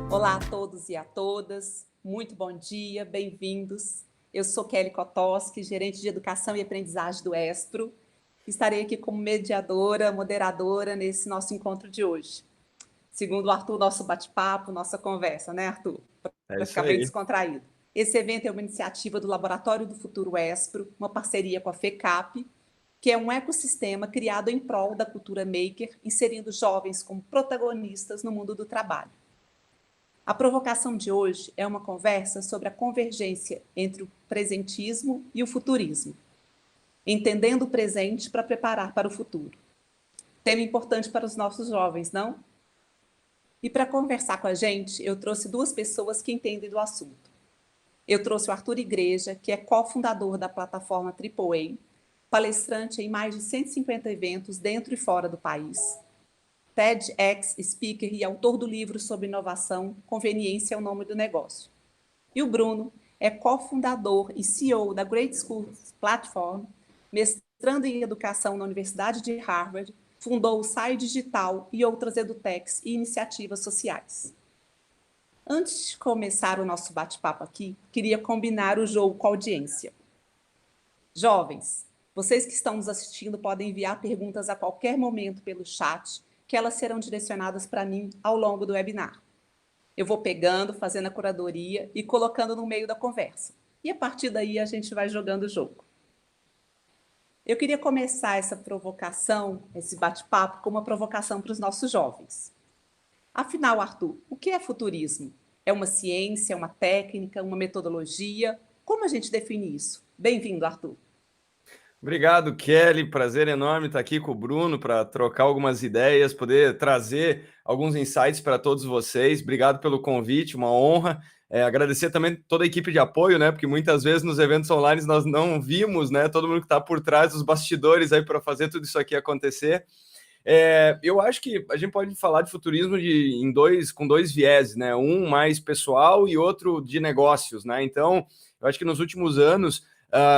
Olá a todos e a todas, muito bom dia, bem-vindos. Eu sou Kelly Kotoski, gerente de Educação e Aprendizagem do Espro. Estarei aqui como mediadora, moderadora nesse nosso encontro de hoje. Segundo o Arthur, nosso bate-papo, nossa conversa, né, Arthur? É Para isso ficar bem aí. descontraído. Esse evento é uma iniciativa do Laboratório do Futuro Espro, uma parceria com a FECAP, que é um ecossistema criado em prol da cultura maker, inserindo jovens como protagonistas no mundo do trabalho. A provocação de hoje é uma conversa sobre a convergência entre o presentismo e o futurismo, entendendo o presente para preparar para o futuro. Tema importante para os nossos jovens, não? E para conversar com a gente, eu trouxe duas pessoas que entendem do assunto. Eu trouxe o Arthur Igreja, que é cofundador da plataforma AAA, palestrante em mais de 150 eventos dentro e fora do país. TEDx Speaker e autor do livro sobre inovação, Conveniência é o nome do negócio. E o Bruno é cofundador e CEO da Great Schools Platform, mestrando em educação na Universidade de Harvard, fundou o SAI Digital e outras edutechs e iniciativas sociais. Antes de começar o nosso bate-papo aqui, queria combinar o jogo com a audiência. Jovens, vocês que estão nos assistindo podem enviar perguntas a qualquer momento pelo chat, que elas serão direcionadas para mim ao longo do webinar. Eu vou pegando, fazendo a curadoria e colocando no meio da conversa. E a partir daí a gente vai jogando o jogo. Eu queria começar essa provocação, esse bate-papo, com uma provocação para os nossos jovens. Afinal, Arthur, o que é futurismo? É uma ciência, uma técnica, uma metodologia? Como a gente define isso? Bem-vindo, Arthur. Obrigado, Kelly. Prazer enorme estar aqui com o Bruno para trocar algumas ideias, poder trazer alguns insights para todos vocês. Obrigado pelo convite, uma honra. Agradecer também toda a equipe de apoio, né? Porque muitas vezes nos eventos online nós não vimos, né? Todo mundo que está por trás dos bastidores aí para fazer tudo isso aqui acontecer. Eu acho que a gente pode falar de futurismo com dois vieses, né? Um mais pessoal e outro de negócios, né? Então, eu acho que nos últimos anos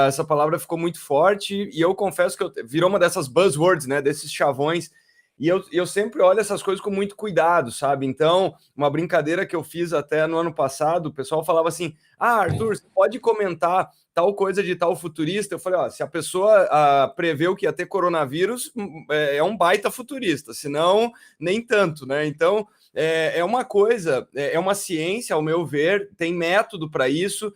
essa palavra ficou muito forte e eu confesso que virou uma dessas buzzwords, né? Desses chavões. E eu sempre olho essas coisas com muito cuidado, sabe? Então, uma brincadeira que eu fiz até no ano passado, o pessoal falava assim: Ah, Arthur, você pode comentar tal coisa de tal futurista? Eu falei: Ó, se a pessoa preveu que ia ter coronavírus, é um baita futurista, senão nem tanto, né? Então, é uma coisa, é uma ciência, ao meu ver, tem método para isso,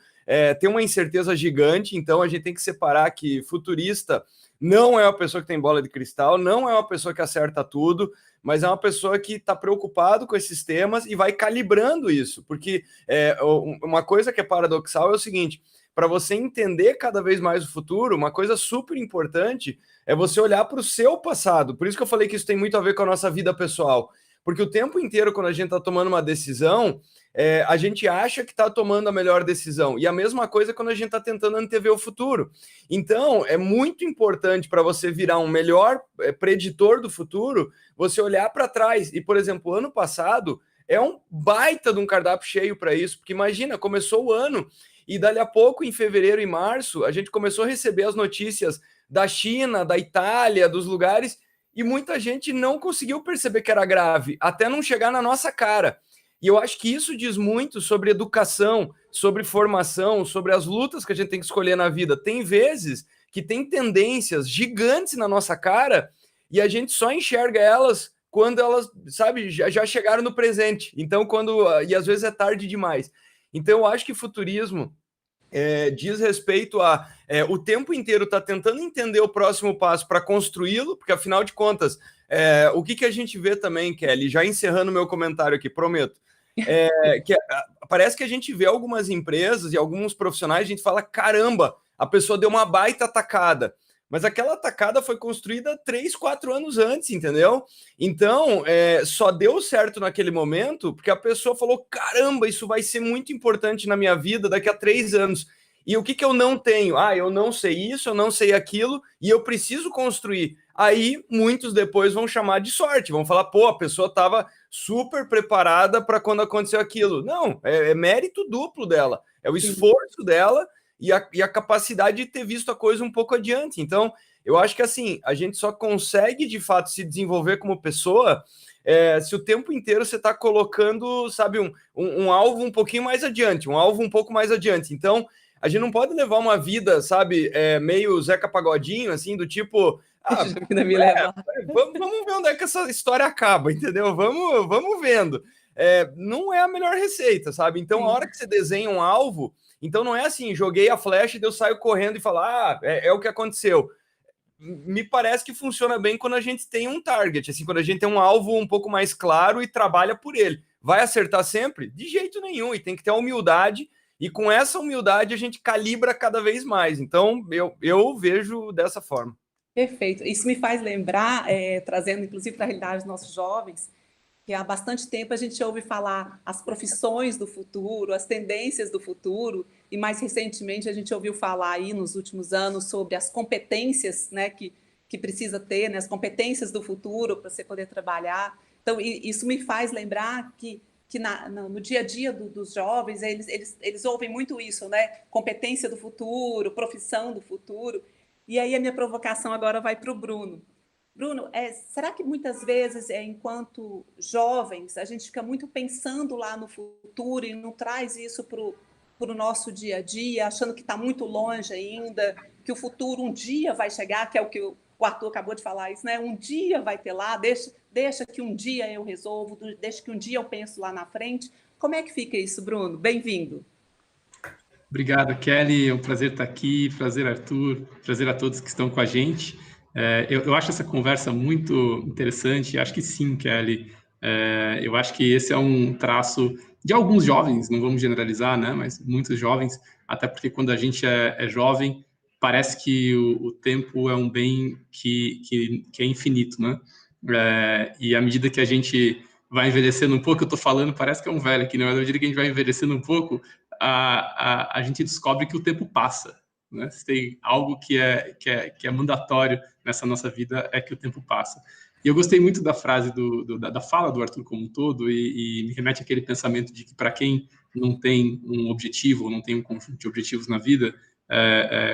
tem uma incerteza gigante, então a gente tem que separar que futurista não é uma pessoa que tem bola de cristal, não é uma pessoa que acerta tudo, mas é uma pessoa que está preocupado com esses temas e vai calibrando isso, porque uma coisa que é paradoxal é o seguinte: para você entender cada vez mais o futuro, uma coisa super importante é você olhar para o seu passado. Por isso que eu falei que isso tem muito a ver com a nossa vida pessoal, porque o tempo inteiro, quando a gente está tomando uma decisão, a gente acha que está tomando a melhor decisão. E a mesma coisa quando a gente está tentando antever o futuro. Então, é muito importante para você virar um melhor preditor do futuro, você olhar para trás. E, por exemplo, ano passado é um baita de um cardápio cheio para isso, porque imagina, começou o ano e dali a pouco, em fevereiro e março, a gente começou a receber as notícias da China, da Itália, dos lugares, e muita gente não conseguiu perceber que era grave, até não chegar na nossa cara. E eu acho que isso diz muito sobre educação, sobre formação, sobre as lutas que a gente tem que escolher na vida. Tem vezes que tem tendências gigantes na nossa cara e a gente só enxerga elas quando elas, sabe, já chegaram no presente. Então, e às vezes é tarde demais. Então, eu acho que futurismo diz respeito a o tempo inteiro tá tentando entender o próximo passo para construí-lo, porque afinal de contas, o que a gente vê também, Kelly, já encerrando meu comentário aqui, prometo, parece que a gente vê algumas empresas e alguns profissionais, a gente fala: caramba, a pessoa deu uma baita atacada. Mas aquela atacada foi construída 3, 4 anos antes, entendeu? Então, só deu certo naquele momento porque a pessoa falou: caramba, isso vai ser muito importante na minha vida daqui a 3 anos. E o que eu não tenho? Eu não sei isso, eu não sei aquilo, e eu preciso construir. Aí, muitos depois vão chamar de sorte, vão falar: pô, a pessoa estava super preparada para quando aconteceu aquilo. Não, é mérito duplo dela, é o esforço dela e a capacidade de ter visto a coisa um pouco adiante. Então, eu acho que assim, a gente só consegue de fato se desenvolver como pessoa se o tempo inteiro você está colocando, sabe, um alvo um pouquinho mais adiante, um alvo um pouco mais adiante. Então, a gente não pode levar uma vida, sabe, meio Zeca Pagodinho, assim, do tipo... Deixa a vida me levar. Vamos ver onde é que essa história acaba, entendeu? Vamos vendo. Não é a melhor receita, sabe? Então, Sim. a hora que você desenha um alvo, então não é assim, joguei a flecha e eu saio correndo e falo, é o que aconteceu. Me parece que funciona bem quando a gente tem um target, assim, quando a gente tem um alvo um pouco mais claro e trabalha por ele. Vai acertar sempre? De jeito nenhum, e tem que ter a humildade, e com essa humildade a gente calibra cada vez mais. Então, eu vejo dessa forma. Perfeito. Isso me faz lembrar, trazendo inclusive para a realidade dos nossos jovens, que há bastante tempo a gente ouve falar as profissões do futuro, as tendências do futuro, e mais recentemente a gente ouviu falar aí nos últimos anos sobre as competências, né, que precisa ter, né, as competências do futuro para você poder trabalhar. Então, isso me faz lembrar que no dia a dia dos jovens, eles ouvem muito isso, né? Competência do futuro, profissão do futuro. E aí a minha provocação agora vai para o Bruno. Bruno, será que muitas vezes, enquanto jovens, a gente fica muito pensando lá no futuro e não traz isso para o nosso dia a dia, achando que está muito longe ainda, que o futuro um dia vai chegar, que é o que o Arthur acabou de falar, isso, né? Um dia vai ter lá, deixa que um dia eu resolvo, deixa que um dia eu penso lá na frente. Como é que fica isso, Bruno? Bem-vindo. Obrigado, Kelly. É um prazer estar aqui. Prazer, Arthur. Prazer a todos que estão com a gente. Eu acho essa conversa muito interessante. Acho que sim, Kelly. Eu acho que esse é um traço de alguns jovens, não vamos generalizar, né? Mas muitos jovens, até porque quando a gente é jovem, parece que o tempo é um bem que é infinito, né? E à medida que a gente vai envelhecendo um pouco, eu estou falando, parece que é um velho aqui, né? Mas à medida que a gente vai envelhecendo um pouco, a gente descobre que o tempo passa, né? Se tem algo que é mandatório nessa nossa vida, é que o tempo passa. E eu gostei muito da frase da fala do Arthur como um todo, e me remete àquele pensamento de que para quem não tem um objetivo, ou não tem um conjunto de objetivos na vida,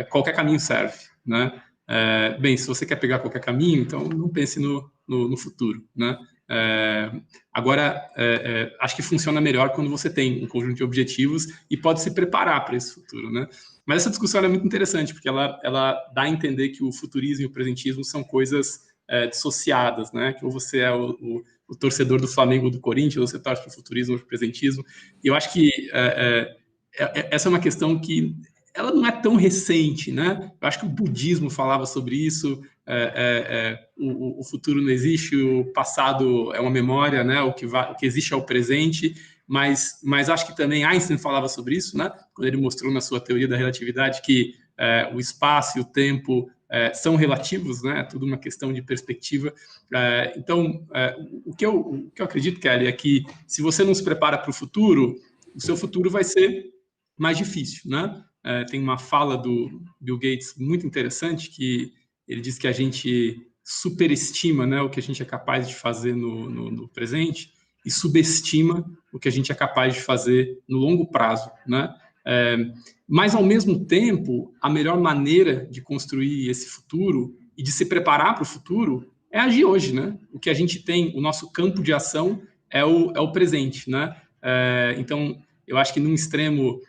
qualquer caminho serve, né? Bem, se você quer pegar qualquer caminho, então não pense no futuro, né? Agora, acho que funciona melhor quando você tem um conjunto de objetivos e pode se preparar para esse futuro, né? Mas essa discussão é muito interessante, porque ela dá a entender que o futurismo e o presentismo são coisas dissociadas, né? Que ou você é o torcedor do Flamengo ou do Corinthians, ou você torce para o futurismo ou para o presentismo. E eu acho que essa é uma questão que ela não é tão recente, né? Eu acho que o budismo falava sobre isso, o futuro não existe, o passado é uma memória, né? O que existe é o presente, mas acho que também Einstein falava sobre isso, né? Quando ele mostrou na sua teoria da relatividade que o espaço e o tempo são relativos, né? É tudo uma questão de perspectiva. Então, o que eu acredito, Kelly, é que se você não se prepara para o futuro, o seu futuro vai ser mais difícil, né? Tem uma fala do Bill Gates muito interessante, que ele diz que a gente superestima, né, o que a gente é capaz de fazer no presente e subestima o que a gente é capaz de fazer no longo prazo, né? Mas, ao mesmo tempo, a melhor maneira de construir esse futuro e de se preparar para o futuro é agir hoje, né? O que a gente tem, o nosso campo de ação é o presente, né? Então, eu acho que num extremo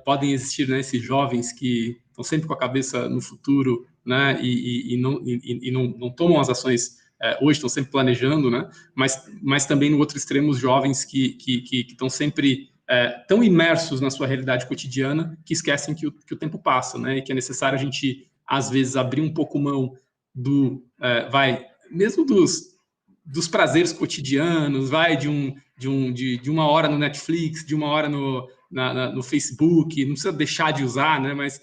podem existir, né, esses jovens que estão sempre com a cabeça no futuro, né, e não tomam as ações hoje, estão sempre planejando, né, mas também no outro extremo os jovens que estão sempre tão imersos na sua realidade cotidiana que esquecem que o tempo passa, né, e que é necessário a gente, às vezes, abrir um pouco mão mesmo dos prazeres cotidianos, de uma hora no Netflix, de uma hora no Facebook, não precisa deixar de usar, né? Mas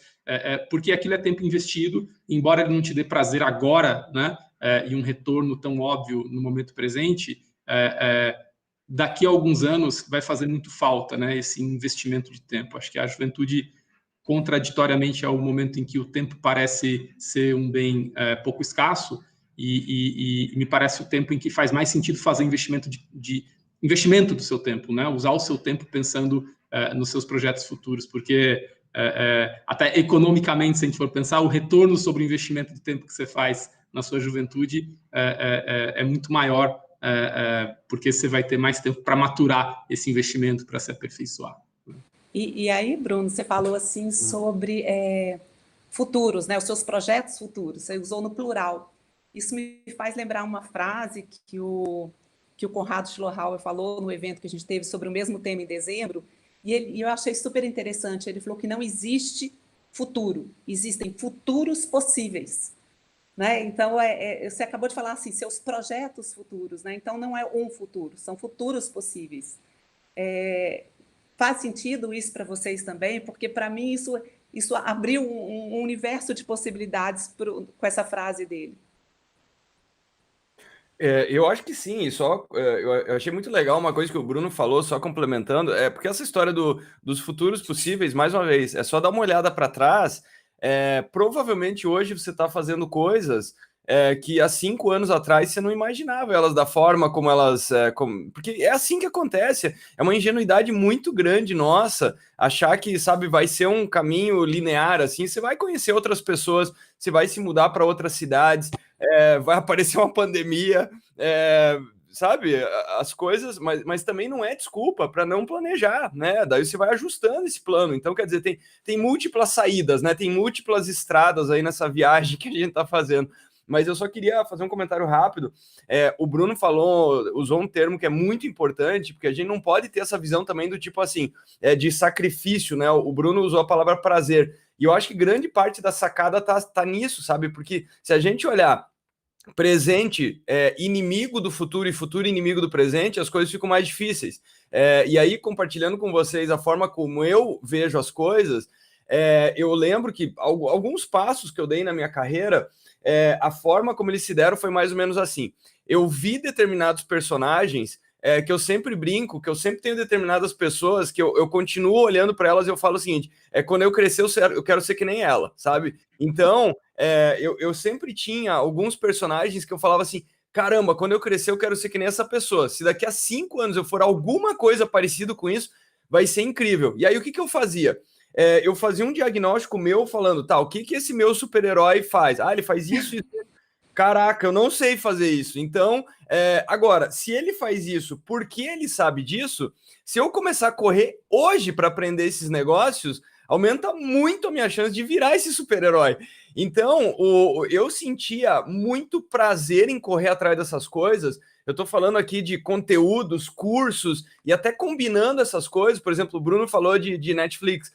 porque aquilo é tempo investido, embora ele não te dê prazer agora, né? E um retorno tão óbvio no momento presente, daqui a alguns anos vai fazer muito falta, né? Esse investimento de tempo. Acho que a juventude, contraditoriamente ao momento em que o tempo parece ser um bem pouco escasso, e me parece o tempo em que faz mais sentido fazer investimento do seu tempo, né? Usar o seu tempo pensando nos seus projetos futuros, porque até economicamente, se a gente for pensar, o retorno sobre o investimento do tempo que você faz na sua juventude é muito maior porque você vai ter mais tempo para maturar esse investimento, para se aperfeiçoar. E aí, Bruno, você falou assim sobre futuros, né? Os seus projetos futuros, você usou no plural. Isso me faz lembrar uma frase que o Conrado Schlohauer falou no evento que a gente teve sobre o mesmo tema em dezembro, e eu achei super interessante. Ele falou que não existe futuro, existem futuros possíveis. Né? Então, você acabou de falar assim, seus projetos futuros, né? Então não é um futuro, são futuros possíveis. Faz sentido isso para vocês também? Porque para mim isso abriu um universo de possibilidades com essa frase dele. Eu acho que sim, eu achei muito legal uma coisa que o Bruno falou, só complementando, porque essa história dos futuros possíveis, mais uma vez, é só dar uma olhada para trás. Provavelmente hoje você está fazendo coisas que há 5 anos atrás você não imaginava elas da forma como elas. Porque é assim que acontece, é uma ingenuidade muito grande nossa achar que, sabe, vai ser um caminho linear assim, você vai conhecer outras pessoas, você vai se mudar para outras cidades. Vai aparecer uma pandemia, sabe, as coisas, mas também não é desculpa para não planejar, né? Daí você vai ajustando esse plano. Então, quer dizer, tem múltiplas saídas, né? Tem múltiplas estradas aí nessa viagem que a gente está fazendo. Mas eu só queria fazer um comentário rápido. O Bruno usou um termo que é muito importante, porque a gente não pode ter essa visão também do tipo assim, de sacrifício, né? O Bruno usou a palavra prazer. E eu acho que grande parte da sacada tá nisso, sabe? Porque se a gente olhar presente inimigo do futuro e futuro inimigo do presente, as coisas ficam mais difíceis. E aí, compartilhando com vocês a forma como eu vejo as coisas, eu lembro que alguns passos que eu dei na minha carreira, a forma como eles se deram foi mais ou menos assim. Eu vi determinados personagens que eu sempre brinco, que eu sempre tenho determinadas pessoas que eu continuo olhando para elas e eu falo o seguinte, quando eu crescer eu quero ser que nem ela, sabe? Então, eu sempre tinha alguns personagens que eu falava assim, caramba, quando eu crescer eu quero ser que nem essa pessoa. Se daqui a 5 anos eu for alguma coisa parecida com isso, vai ser incrível. E aí o que eu fazia? Eu fazia um diagnóstico meu falando, tá, o que esse meu super-herói faz? Ah, ele faz isso, isso. Caraca, eu não sei fazer isso. Então, agora, se ele faz isso, por que ele sabe disso? Se eu começar a correr hoje para aprender esses negócios, aumenta muito a minha chance de virar esse super-herói. Então, eu sentia muito prazer em correr atrás dessas coisas. Eu estou falando aqui de conteúdos, cursos e até combinando essas coisas. Por exemplo, o Bruno falou de Netflix.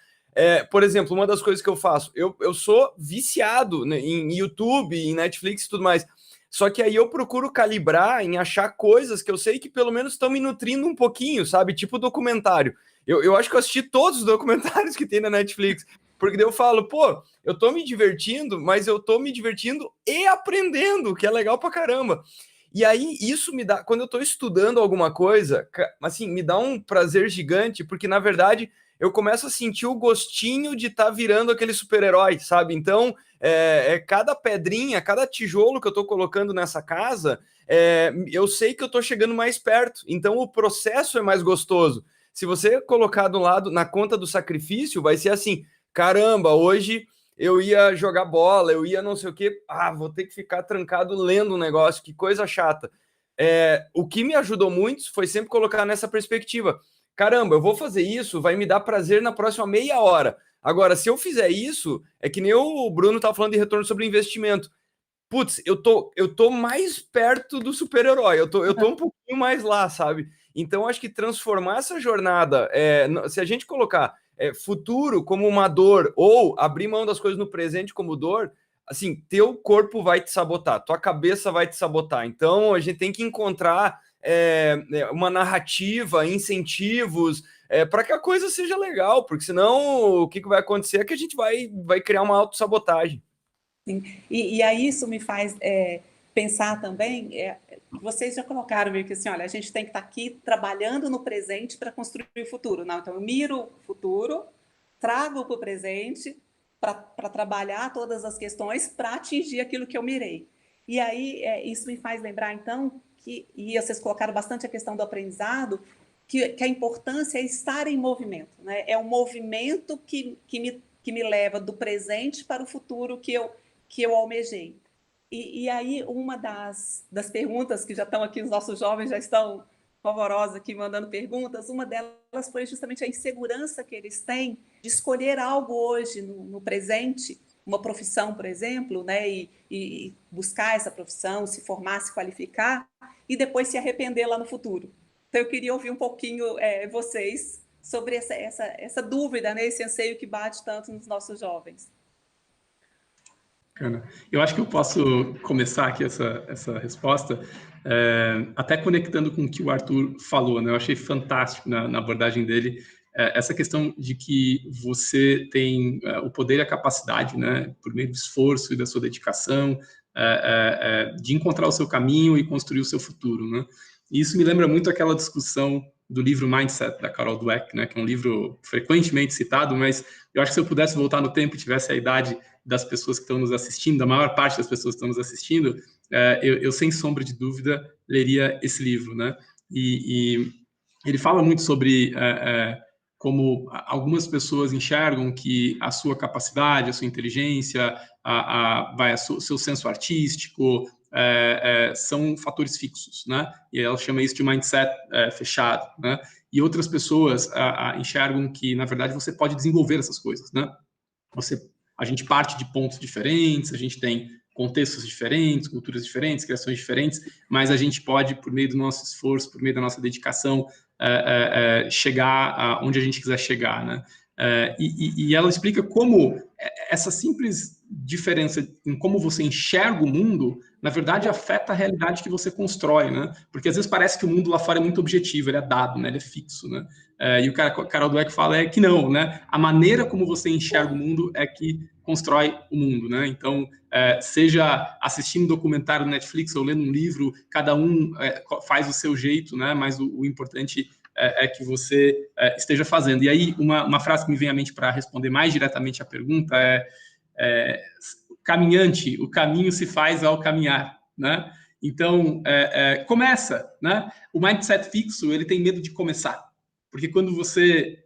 Por exemplo, uma das coisas que eu faço, eu sou viciado, né, em YouTube, em Netflix e tudo mais. Só que aí eu procuro calibrar em achar coisas que eu sei que pelo menos estão me nutrindo um pouquinho, sabe? Tipo documentário. Eu acho que eu assisti todos os documentários que tem na Netflix. Porque daí eu falo, pô, eu tô me divertindo, mas eu tô me divertindo e aprendendo, que é legal pra caramba. E aí, isso me dá, quando eu tô estudando alguma coisa, assim, me dá um prazer gigante, porque na verdade eu começo a sentir o gostinho de estar virando aquele super-herói, sabe? Então, cada pedrinha, cada tijolo que eu tô colocando nessa casa, eu sei que eu tô chegando mais perto. Então, o processo é mais gostoso. Se você colocar do lado, na conta do sacrifício, vai ser assim, caramba, hoje eu ia jogar bola, eu ia não sei o quê, vou ter que ficar trancado lendo um negócio, que coisa chata. O que me ajudou muito foi sempre colocar nessa perspectiva. Caramba, eu vou fazer isso, vai me dar prazer na próxima meia hora. Agora, se eu fizer isso, é que nem o Bruno tá falando de retorno sobre investimento. Putz, eu tô mais perto do super-herói, eu tô um pouquinho mais lá, sabe? Então, acho que transformar essa jornada, se a gente colocar futuro como uma dor, ou abrir mão das coisas no presente como dor, assim, teu corpo vai te sabotar, tua cabeça vai te sabotar. Então, a gente tem que encontrar uma narrativa, incentivos, para que a coisa seja legal, porque senão o que vai acontecer é que a gente vai criar uma autossabotagem. Sim. E aí isso me faz pensar também, vocês já colocaram meio que assim, olha, a gente tem que estar aqui trabalhando no presente para construir o futuro. Não, então eu miro o futuro, trago para o presente para trabalhar todas as questões para atingir aquilo que eu mirei. E aí isso me faz lembrar, então, e vocês colocaram bastante a questão do aprendizado, que a importância é estar em movimento, né? É o movimento que me leva do presente para o futuro que eu almejei. E aí, uma das perguntas que já estão aqui, os nossos jovens já estão favorosos aqui mandando perguntas, uma delas foi justamente a insegurança que eles têm de escolher algo hoje, no presente, uma profissão, por exemplo, né, e buscar essa profissão, se formar, se qualificar, e depois se arrepender lá no futuro. Então, eu queria ouvir um pouquinho vocês sobre essa dúvida, né, esse anseio que bate tanto nos nossos jovens. Eu acho que eu posso começar aqui essa resposta, até conectando com o que o Arthur falou, né? Eu achei fantástico na abordagem dele, essa questão de que você tem o poder e a capacidade, né, por meio do esforço e da sua dedicação, de encontrar o seu caminho e construir o seu futuro, né? E isso me lembra muito aquela discussão do livro Mindset, da Carol Dweck, né, que é um livro frequentemente citado, mas eu acho que se eu pudesse voltar no tempo e tivesse a idade das pessoas que estão nos assistindo, da maior parte das pessoas que estão nos assistindo, eu sem sombra de dúvida, leria esse livro, né? E ele fala muito sobre como algumas pessoas enxergam que a sua capacidade, a sua inteligência, o seu senso artístico, são fatores fixos, né? E ela chama isso de mindset fechado, né? E outras pessoas enxergam que, na verdade, você pode desenvolver essas coisas, né? A gente parte de pontos diferentes, a gente tem contextos diferentes, culturas diferentes, criações diferentes, mas a gente pode, por meio do nosso esforço, por meio da nossa dedicação, chegar onde a gente quiser chegar, né? E ela explica como essa simples diferença em como você enxerga o mundo, na verdade, afeta a realidade que você constrói, né? Porque às vezes parece que o mundo lá fora é muito objetivo, ele é dado, né? Ele é fixo, né? E o Carol Dweck fala que não, né? A maneira como você enxerga o mundo é que constrói o mundo, né? Então, seja assistindo um documentário no Netflix ou lendo um livro, cada um faz o seu jeito, né? Mas o importante é que você esteja fazendo. E aí, uma frase que me vem à mente para responder mais diretamente à pergunta caminhante, o caminho se faz ao caminhar, né? Então, começa, né? O mindset fixo, ele tem medo de começar, porque quando você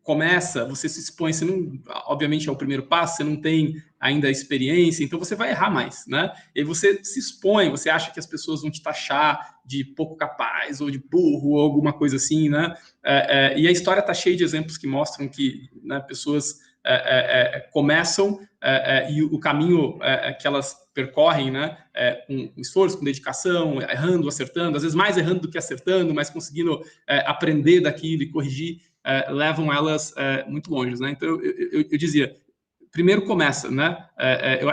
começa, você se expõe, você não, obviamente é o primeiro passo, você não tem ainda a experiência, então você vai errar mais, né? E aí você se expõe, você acha que as pessoas vão te taxar de pouco capaz, ou de burro, ou alguma coisa assim, né? E a história está cheia de exemplos que mostram que, né, pessoas começam e o caminho que elas percorrem, né, com esforço, com dedicação, errando, acertando, às vezes mais errando do que acertando, mas conseguindo aprender daquilo e corrigir, levam elas muito longe, né? Então, eu dizia, primeiro começa, né?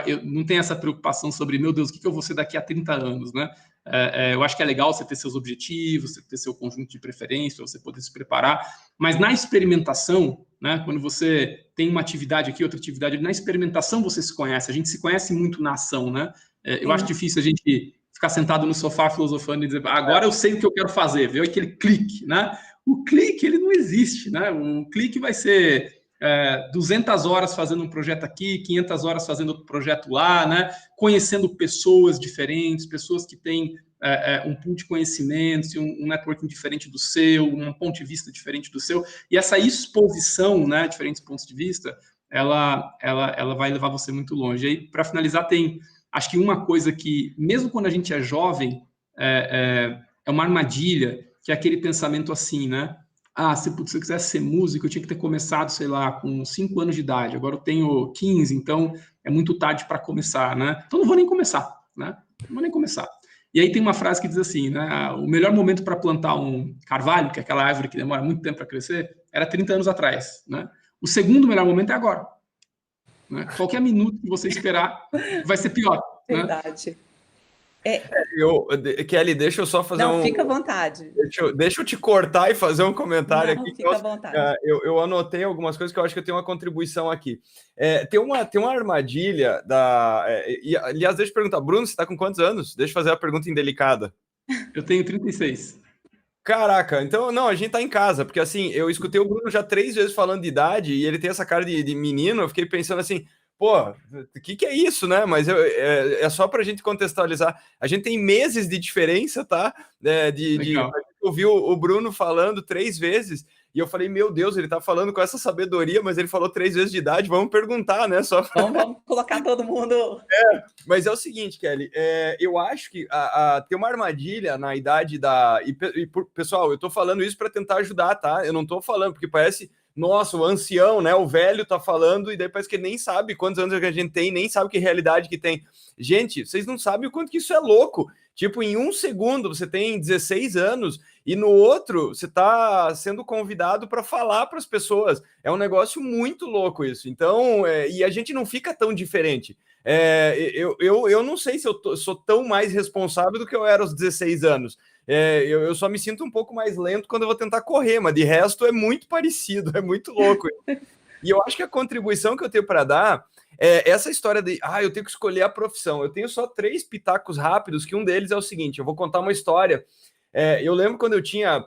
Eu não tenho essa preocupação sobre, meu Deus, o que eu vou ser daqui a 30 anos, né? Eu acho que é legal você ter seus objetivos, você ter seu conjunto de preferência, você poder se preparar, mas na experimentação, né, quando você tem uma atividade aqui, outra atividade, na experimentação você se conhece, a gente se conhece muito na ação, né? Eu acho difícil a gente ficar sentado no sofá filosofando e dizer, agora eu sei o que eu quero fazer, ver aquele clique, né? O clique, ele não existe, né? O clique vai ser 200 horas fazendo um projeto aqui, 500 horas fazendo outro projeto lá, né? Conhecendo pessoas diferentes, pessoas que têm um pool de conhecimentos, um networking diferente do seu, um ponto de vista diferente do seu, e essa exposição, né, diferentes pontos de vista, ela vai levar você muito longe. E aí, para finalizar, acho que uma coisa que, mesmo quando a gente é jovem, é uma armadilha, que é aquele pensamento assim, né? Se eu quisesse ser músico, eu tinha que ter começado, sei lá, com 5 anos de idade. Agora eu tenho 15, então é muito tarde para começar, né? Então não vou nem começar, né? Não vou nem começar. E aí tem uma frase que diz assim, né? O melhor momento para plantar um carvalho, que é aquela árvore que demora muito tempo para crescer, era 30 anos atrás, né? O segundo melhor momento é agora, né? Qualquer minuto que você esperar vai ser pior. Verdade. Né? Kelly, deixa eu só fazer fica à vontade. Deixa eu te cortar e fazer um comentário aqui. Fica à vontade. Eu anotei algumas coisas que eu acho que eu tenho uma contribuição aqui. Tem uma armadilha aliás, deixa eu perguntar, Bruno, você está com quantos anos? Deixa eu fazer a pergunta indelicada. Eu tenho 36. Caraca, então, não, a gente tá em casa, porque assim, eu escutei o Bruno já 3 vezes falando de idade e ele tem essa cara de menino, eu fiquei pensando assim, pô, o que é isso, né? Mas é só para a gente contextualizar. A gente tem meses de diferença, tá? De eu vi o Bruno falando 3 vezes, e eu falei, meu Deus, ele tá falando com essa sabedoria, mas ele falou 3 vezes de idade, vamos perguntar, né? Só... Vamos colocar todo mundo... Mas é o seguinte, Kelly, eu acho que tem uma armadilha na idade da... Pessoal, eu tô falando isso para tentar ajudar, tá? Eu não tô falando, porque parece... Nossa, o ancião, né? O velho tá falando e daí parece que ele nem sabe quantos anos que a gente tem, nem sabe que realidade que tem. Gente, vocês não sabem o quanto que isso é louco. Tipo, em um segundo você tem 16 anos e no outro você tá sendo convidado para falar para as pessoas. É um negócio muito louco isso. Então, e a gente não fica tão diferente. Eu não sei se sou tão mais responsável do que eu era aos 16 anos. Eu só me sinto um pouco mais lento quando eu vou tentar correr, mas de resto é muito parecido, é muito louco. E eu acho que a contribuição que eu tenho para dar é essa história de, eu tenho que escolher a profissão. Eu tenho só 3 pitacos rápidos, que um deles é o seguinte, eu vou contar uma história. Eu lembro quando eu tinha,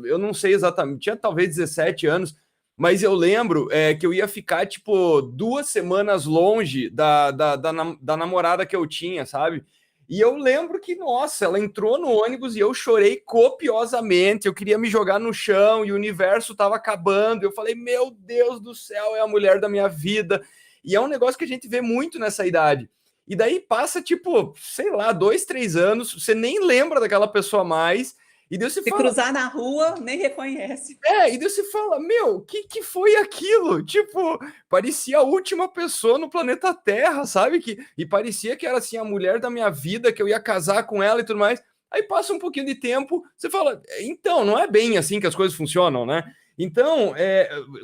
eu não sei exatamente, tinha talvez 17 anos, mas eu lembro que eu ia ficar, tipo, 2 semanas longe da namorada que eu tinha, sabe? E eu lembro que, nossa, ela entrou no ônibus e eu chorei copiosamente, eu queria me jogar no chão e o universo estava acabando. Eu falei, meu Deus do céu, é a mulher da minha vida. E é um negócio que a gente vê muito nessa idade. E daí passa, tipo, sei lá, 2, 3 anos, você nem lembra daquela pessoa mais. E daí você Se fala, cruzar na rua, nem reconhece. e daí você fala, meu, que foi aquilo? Tipo, parecia a última pessoa no planeta Terra, sabe? E parecia que era, assim, a mulher da minha vida, que eu ia casar com ela e tudo mais. Aí passa um pouquinho de tempo, você fala, então, não é bem assim que as coisas funcionam, né? Então,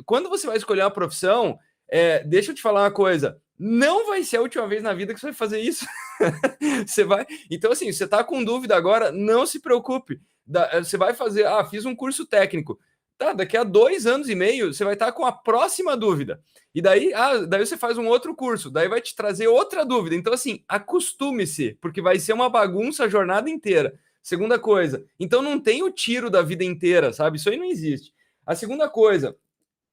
quando você vai escolher uma profissão, deixa eu te falar uma coisa, não vai ser a última vez na vida que você vai fazer isso. Você vai... Então, assim, você tá com dúvida agora, não se preocupe. Você vai fazer, fiz um curso técnico. Tá, daqui a 2 anos e meio, você vai estar com a próxima dúvida. E daí, daí você faz um outro curso, daí vai te trazer outra dúvida. Então, assim, acostume-se, porque vai ser uma bagunça a jornada inteira. Segunda coisa, então não tem o tiro da vida inteira, sabe? Isso aí não existe. A segunda coisa,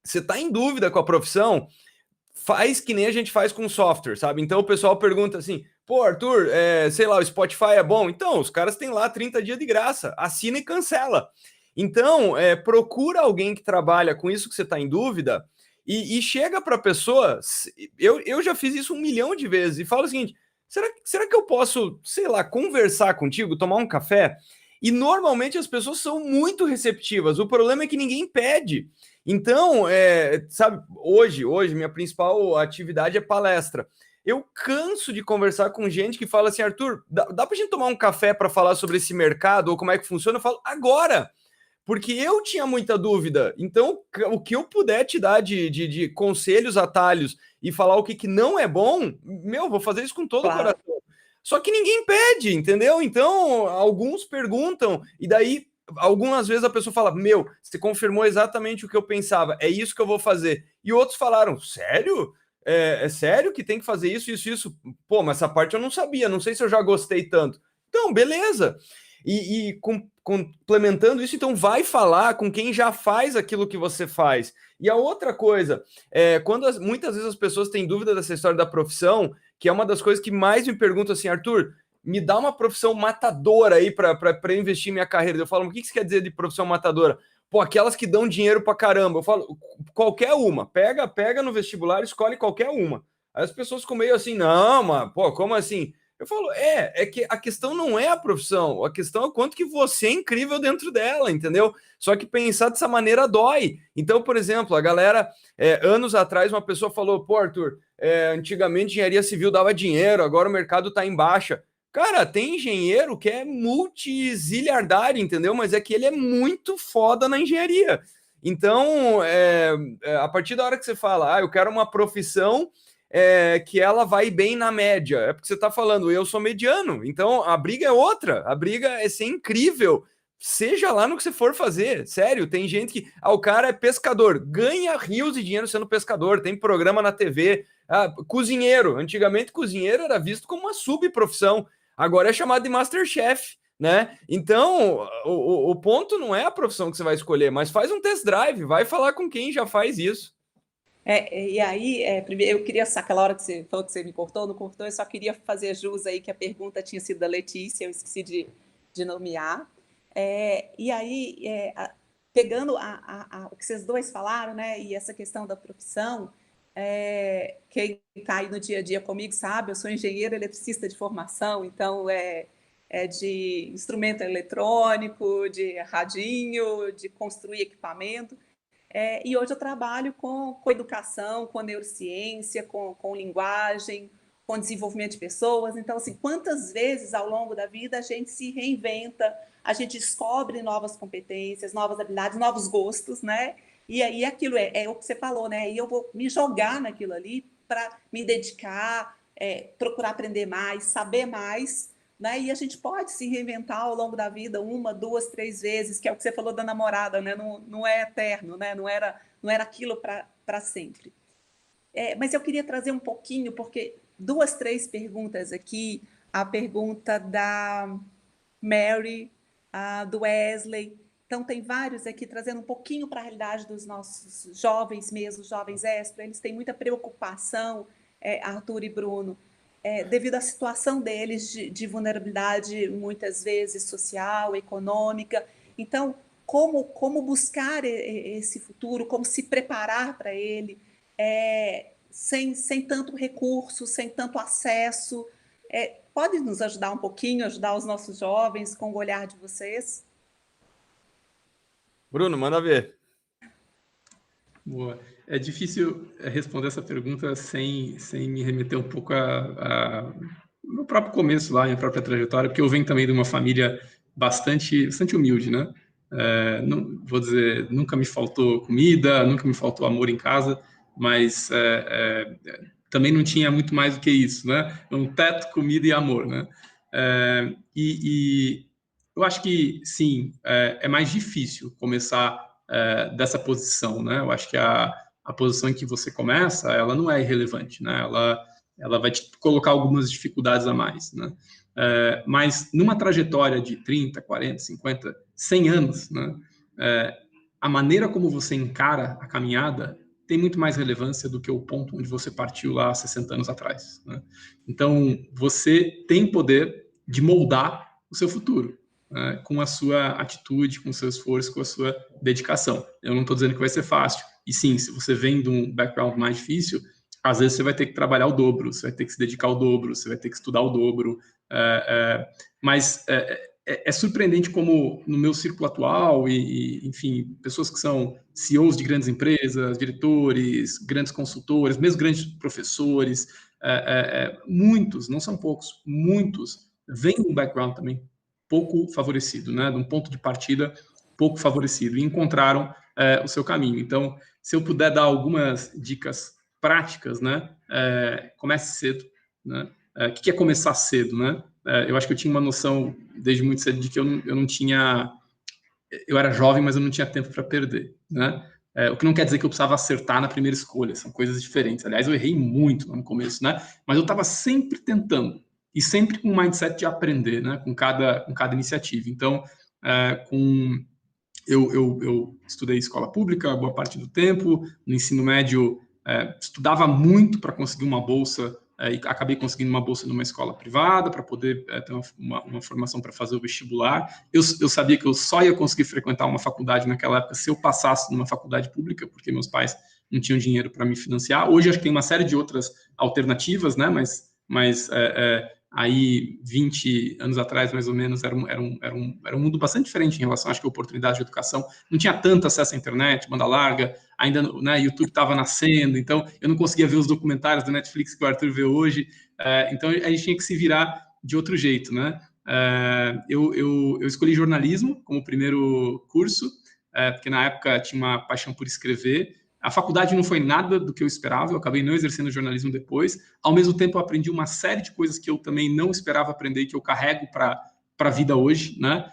você está em dúvida com a profissão, faz que nem a gente faz com software, sabe? Então o pessoal pergunta assim, pô, Arthur, sei lá, o Spotify é bom? Então, os caras têm lá 30 dias de graça, assina e cancela. Então, procura alguém que trabalha com isso que você está em dúvida e chega para a pessoa, eu já fiz isso 1 milhão de vezes, e falo o seguinte, será que eu posso, sei lá, conversar contigo, tomar um café? E normalmente as pessoas são muito receptivas, o problema é que ninguém pede. Então, sabe, hoje minha principal atividade é palestra. Eu canso de conversar com gente que fala assim, Arthur, dá pra gente tomar um café para falar sobre esse mercado ou como é que funciona? Eu falo, agora! Porque eu tinha muita dúvida. Então, o que eu puder te dar de conselhos, atalhos e falar o que não é bom, vou fazer isso com todo o coração. Só que ninguém pede, entendeu? Então, alguns perguntam e daí algumas vezes a pessoa fala, você confirmou exatamente o que eu pensava, é isso que eu vou fazer. E outros falaram, sério? É sério que tem que fazer isso, isso, isso? Pô, mas essa parte eu não sabia, não sei se eu já gostei tanto. Então, beleza. E complementando isso, então vai falar com quem já faz aquilo que você faz. E a outra coisa, muitas vezes as pessoas têm dúvida dessa história da profissão, que é uma das coisas que mais me perguntam assim, Arthur, me dá uma profissão matadora aí para investir em minha carreira. Eu falo, o que você quer dizer de profissão matadora? Pô, aquelas que dão dinheiro para caramba. Eu falo, qualquer uma. Pega no vestibular, escolhe qualquer uma. Aí as pessoas ficam meio assim, não, mas, pô, como assim? Eu falo, é que a questão não é a profissão, a questão é o quanto que você é incrível dentro dela, entendeu? Só que pensar dessa maneira dói. Então, por exemplo, a galera, anos atrás, uma pessoa falou, pô, Arthur, antigamente engenharia civil dava dinheiro, agora o mercado está em baixa. Cara, tem engenheiro que é multiziliardário, entendeu? Mas é que ele é muito foda na engenharia. Então, a partir da hora que você fala, eu quero uma profissão que ela vai bem na média, é porque você está falando, eu sou mediano, então a briga é outra, a briga é ser incrível, seja lá no que você for fazer, sério, tem gente que, o cara é pescador, ganha rios de dinheiro sendo pescador, tem programa na TV, cozinheiro, antigamente cozinheiro era visto como uma subprofissão, agora é chamado de Masterchef, né? Então, o ponto não é a profissão que você vai escolher, mas faz um test drive, vai falar com quem já faz isso. E aí, primeiro, eu queria, aquela hora que você falou que você me cortou, não cortou, eu só queria fazer jus aí que a pergunta tinha sido da Letícia, eu esqueci de nomear. E aí, pegando o que vocês dois falaram, né, e essa questão da profissão, quem está aí no dia a dia comigo sabe, eu sou engenheira eletricista de formação, então de instrumento eletrônico, de radinho, de construir equipamento. E hoje eu trabalho com educação, com neurociência, com linguagem, com desenvolvimento de pessoas. Então, assim, quantas vezes ao longo da vida a gente se reinventa, a gente descobre novas competências, novas habilidades, novos gostos, né? E aí aquilo é o que você falou, né? E eu vou me jogar naquilo ali para me dedicar, procurar aprender mais, saber mais, né? E a gente pode se reinventar ao longo da vida 1, 2, 3 vezes, que é o que você falou da namorada, né? Não é eterno, né? Não era aquilo para sempre. Mas eu queria trazer um pouquinho, porque 2, 3 perguntas aqui. A pergunta da Mary, do Wesley. Então, tem vários aqui trazendo um pouquinho para a realidade dos nossos jovens mesmo, jovens ESPRO. Eles têm muita preocupação, Arthur e Bruno, devido à situação deles de vulnerabilidade, muitas vezes social, econômica. Então, como buscar esse futuro, como se preparar para ele, sem tanto recurso, sem tanto acesso. Pode nos ajudar um pouquinho, ajudar os nossos jovens com o olhar de vocês? Bruno, manda ver. Boa. É difícil responder essa pergunta sem me remeter um pouco ao meu próprio começo lá, minha própria trajetória, porque eu venho também de uma família bastante humilde, né? Não, vou dizer, nunca me faltou comida, nunca me faltou amor em casa, mas também não tinha muito mais do que isso, né? Um teto, comida e amor, né? E eu acho que, sim, é mais difícil começar dessa posição, né? Eu acho que a posição em que você começa, ela não é irrelevante, né? Ela vai te colocar algumas dificuldades a mais, né? Mas numa trajetória de 30, 40, 50, 100 anos, né? A maneira como você encara a caminhada tem muito mais relevância do que o ponto onde você partiu lá 60 anos atrás, né? Então, você tem poder de moldar o seu futuro, com a sua atitude, com o seu esforço, com a sua dedicação. Eu não estou dizendo que vai ser fácil. E sim, se você vem de um background mais difícil, às vezes você vai ter que trabalhar o dobro, você vai ter que se dedicar o dobro, você vai ter que estudar o dobro. Mas é surpreendente como no meu círculo atual enfim, pessoas que são CEOs de grandes empresas, diretores, grandes consultores, mesmo grandes professores, muitos, não são poucos, muitos vêm de um background também pouco favorecido, né? De um ponto de partida pouco favorecido, e encontraram o seu caminho. Então, se eu puder dar algumas dicas práticas, né? Comece cedo, né? O que é começar cedo, né? Eu acho que eu tinha uma noção desde muito cedo de que eu não tinha... Eu era jovem, mas eu não tinha tempo para perder, né? O que não quer dizer que eu precisava acertar na primeira escolha, são coisas diferentes. Aliás, eu errei muito no começo, né? Mas eu estava sempre tentando, e sempre com o mindset de aprender, né? Com cada iniciativa. Então, eu estudei escola pública boa parte do tempo, no ensino médio estudava muito para conseguir uma bolsa, e acabei conseguindo uma bolsa numa escola privada para poder ter uma formação para fazer o vestibular. Eu sabia que eu só ia conseguir frequentar uma faculdade naquela época se eu passasse numa faculdade pública, porque meus pais não tinham dinheiro para me financiar. Hoje acho que tem uma série de outras alternativas, né? Mas aí 20 anos atrás, mais ou menos, era um mundo bastante diferente em relação, acho que, a oportunidade de educação. Não tinha tanto acesso à internet, banda larga, ainda, né, YouTube estava nascendo, então eu não conseguia ver os documentários da Netflix que o Arthur vê hoje, então a gente tinha que se virar de outro jeito, né? Eu escolhi jornalismo como primeiro curso, porque na época tinha uma paixão por escrever. A faculdade não foi nada do que eu esperava, eu acabei não exercendo jornalismo depois. Ao mesmo tempo, eu aprendi uma série de coisas que eu também não esperava aprender e que eu carrego para a vida hoje, né?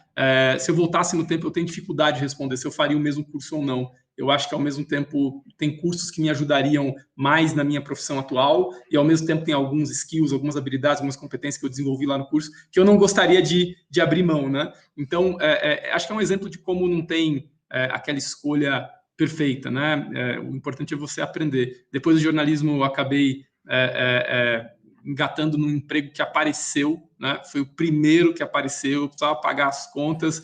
Se eu voltasse no tempo, eu tenho dificuldade de responder se eu faria o mesmo curso ou não. Eu acho que, ao mesmo tempo, tem cursos que me ajudariam mais na minha profissão atual e, ao mesmo tempo, tem alguns skills, algumas habilidades, algumas competências que eu desenvolvi lá no curso que eu não gostaria de abrir mão, né? Então, acho que é um exemplo de como não tem aquela escolha perfeita, né? O importante é você aprender. Depois do jornalismo, eu acabei engatando num emprego que apareceu, né? Foi o primeiro que apareceu, eu precisava pagar as contas,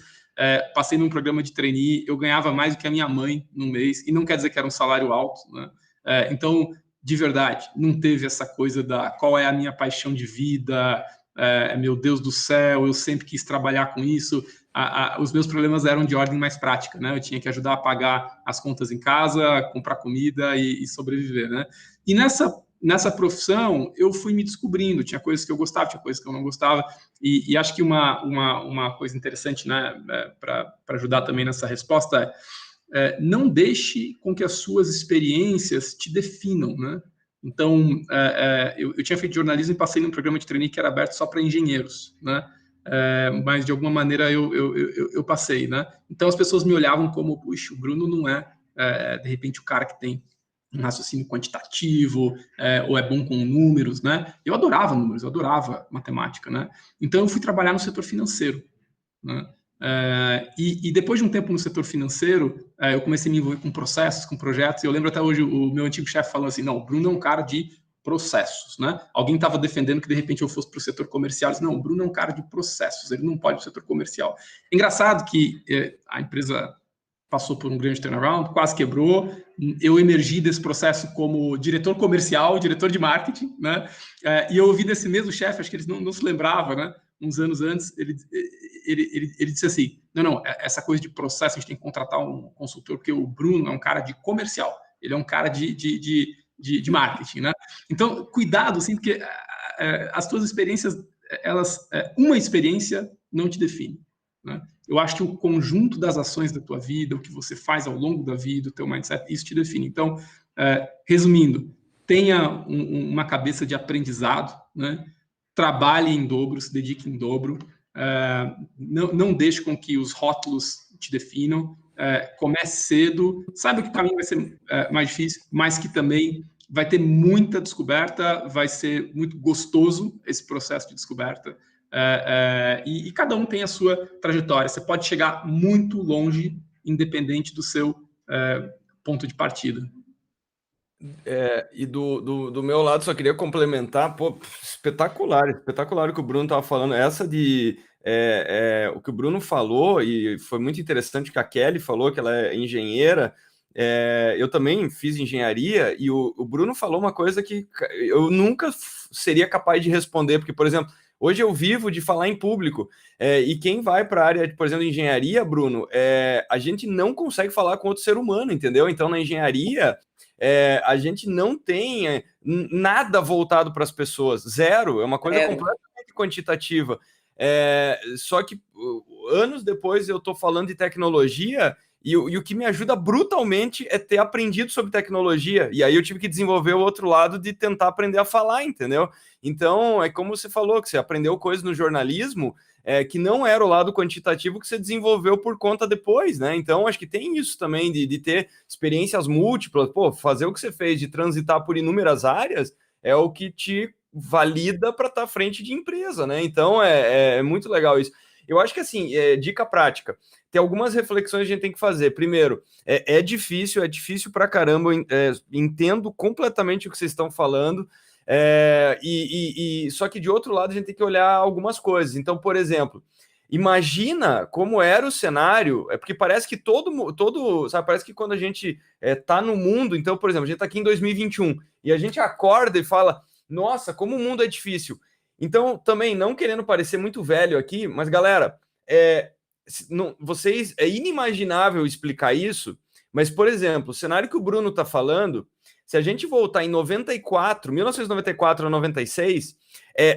passei num programa de trainee, eu ganhava mais do que a minha mãe no mês, e não quer dizer que era um salário alto, né? Então, de verdade, não teve essa coisa da qual é a minha paixão de vida, meu Deus do céu, eu sempre quis trabalhar com isso. Os meus problemas eram de ordem mais prática, né? Eu tinha que ajudar a pagar as contas em casa, comprar comida e sobreviver, né? E nessa profissão, eu fui me descobrindo. Tinha coisas que eu gostava, tinha coisas que eu não gostava. E acho que uma coisa interessante, né, para ajudar também nessa resposta não deixe com que as suas experiências te definam, né? Então, eu tinha feito jornalismo e passei num programa de trainee que era aberto só para engenheiros, né? Mas de alguma maneira eu passei, né? Então as pessoas me olhavam como, puxa, o Bruno não de repente o cara que tem um raciocínio quantitativo, ou é bom com números, né? Eu adorava números, eu adorava matemática, né? Então eu fui trabalhar no setor financeiro, né? E depois de um tempo no setor financeiro, eu comecei a me envolver com processos, com projetos, e eu lembro até hoje o meu antigo chefe falando assim, não, o Bruno é um cara de processos, né? Alguém estava defendendo que de repente eu fosse para o setor comercial, eu disse, não, o Bruno é um cara de processos, ele não pode ir para o setor comercial. Engraçado que a empresa passou por um grande turnaround, quase quebrou, eu emergi desse processo como diretor comercial, diretor de marketing, né? E eu ouvi desse mesmo chefe, acho que ele não se lembrava, né? Uns anos antes, ele disse assim, não, essa coisa de processo, a gente tem que contratar um consultor, porque o Bruno é um cara de comercial, ele é um cara de marketing, né? Então, cuidado, assim, porque as tuas experiências, uma experiência não te define, né? Eu acho que o conjunto das ações da tua vida, o que você faz ao longo da vida, o teu mindset, isso te define. Então, resumindo, tenha uma cabeça de aprendizado, né? Trabalhe em dobro, se dedique em dobro, não deixe com que os rótulos te definam, comece cedo, saiba que o caminho vai ser mais difícil, mas que também vai ter muita descoberta, vai ser muito gostoso esse processo de descoberta, e cada um tem a sua trajetória. Você pode chegar muito longe, independente do seu ponto de partida. E do meu lado, só queria complementar, pô, espetacular o que o Bruno estava falando. Essa de o que o Bruno falou, e foi muito interessante que a Kelly falou, que ela é engenheira. Eu também fiz engenharia, e o Bruno falou uma coisa que eu nunca seria capaz de responder, porque, por exemplo, hoje eu vivo de falar em público, e quem vai para a área, por exemplo, de engenharia, Bruno, a gente não consegue falar com outro ser humano, entendeu? Então, na engenharia, a gente não tem nada voltado para as pessoas, zero, é uma coisa completamente quantitativa. Só que anos depois eu estou falando de tecnologia, e o que me ajuda brutalmente é ter aprendido sobre tecnologia, e aí eu tive que desenvolver o outro lado de tentar aprender a falar, entendeu? Então, é como você falou, que você aprendeu coisas no jornalismo que não era o lado quantitativo que você desenvolveu por conta depois, né? Então, acho que tem isso também, de ter experiências múltiplas. Pô, fazer o que você fez, de transitar por inúmeras áreas, é o que te valida para estar à frente de empresa, né? Então, é muito legal isso. Eu acho que, assim, dica prática, tem algumas reflexões que a gente tem que fazer. Primeiro, é difícil pra caramba, entendo completamente o que vocês estão falando, só que de outro lado a gente tem que olhar algumas coisas. Então, por exemplo, imagina como era o cenário, porque parece que sabe, parece que quando a gente tá no mundo, então, por exemplo, a gente tá aqui em 2021 e a gente acorda e fala, nossa, como o mundo é difícil. Então, também, não querendo parecer muito velho aqui, mas galera, vocês, é inimaginável explicar isso, mas, por exemplo, o cenário que o Bruno tá falando, se a gente voltar em 1994 a 96,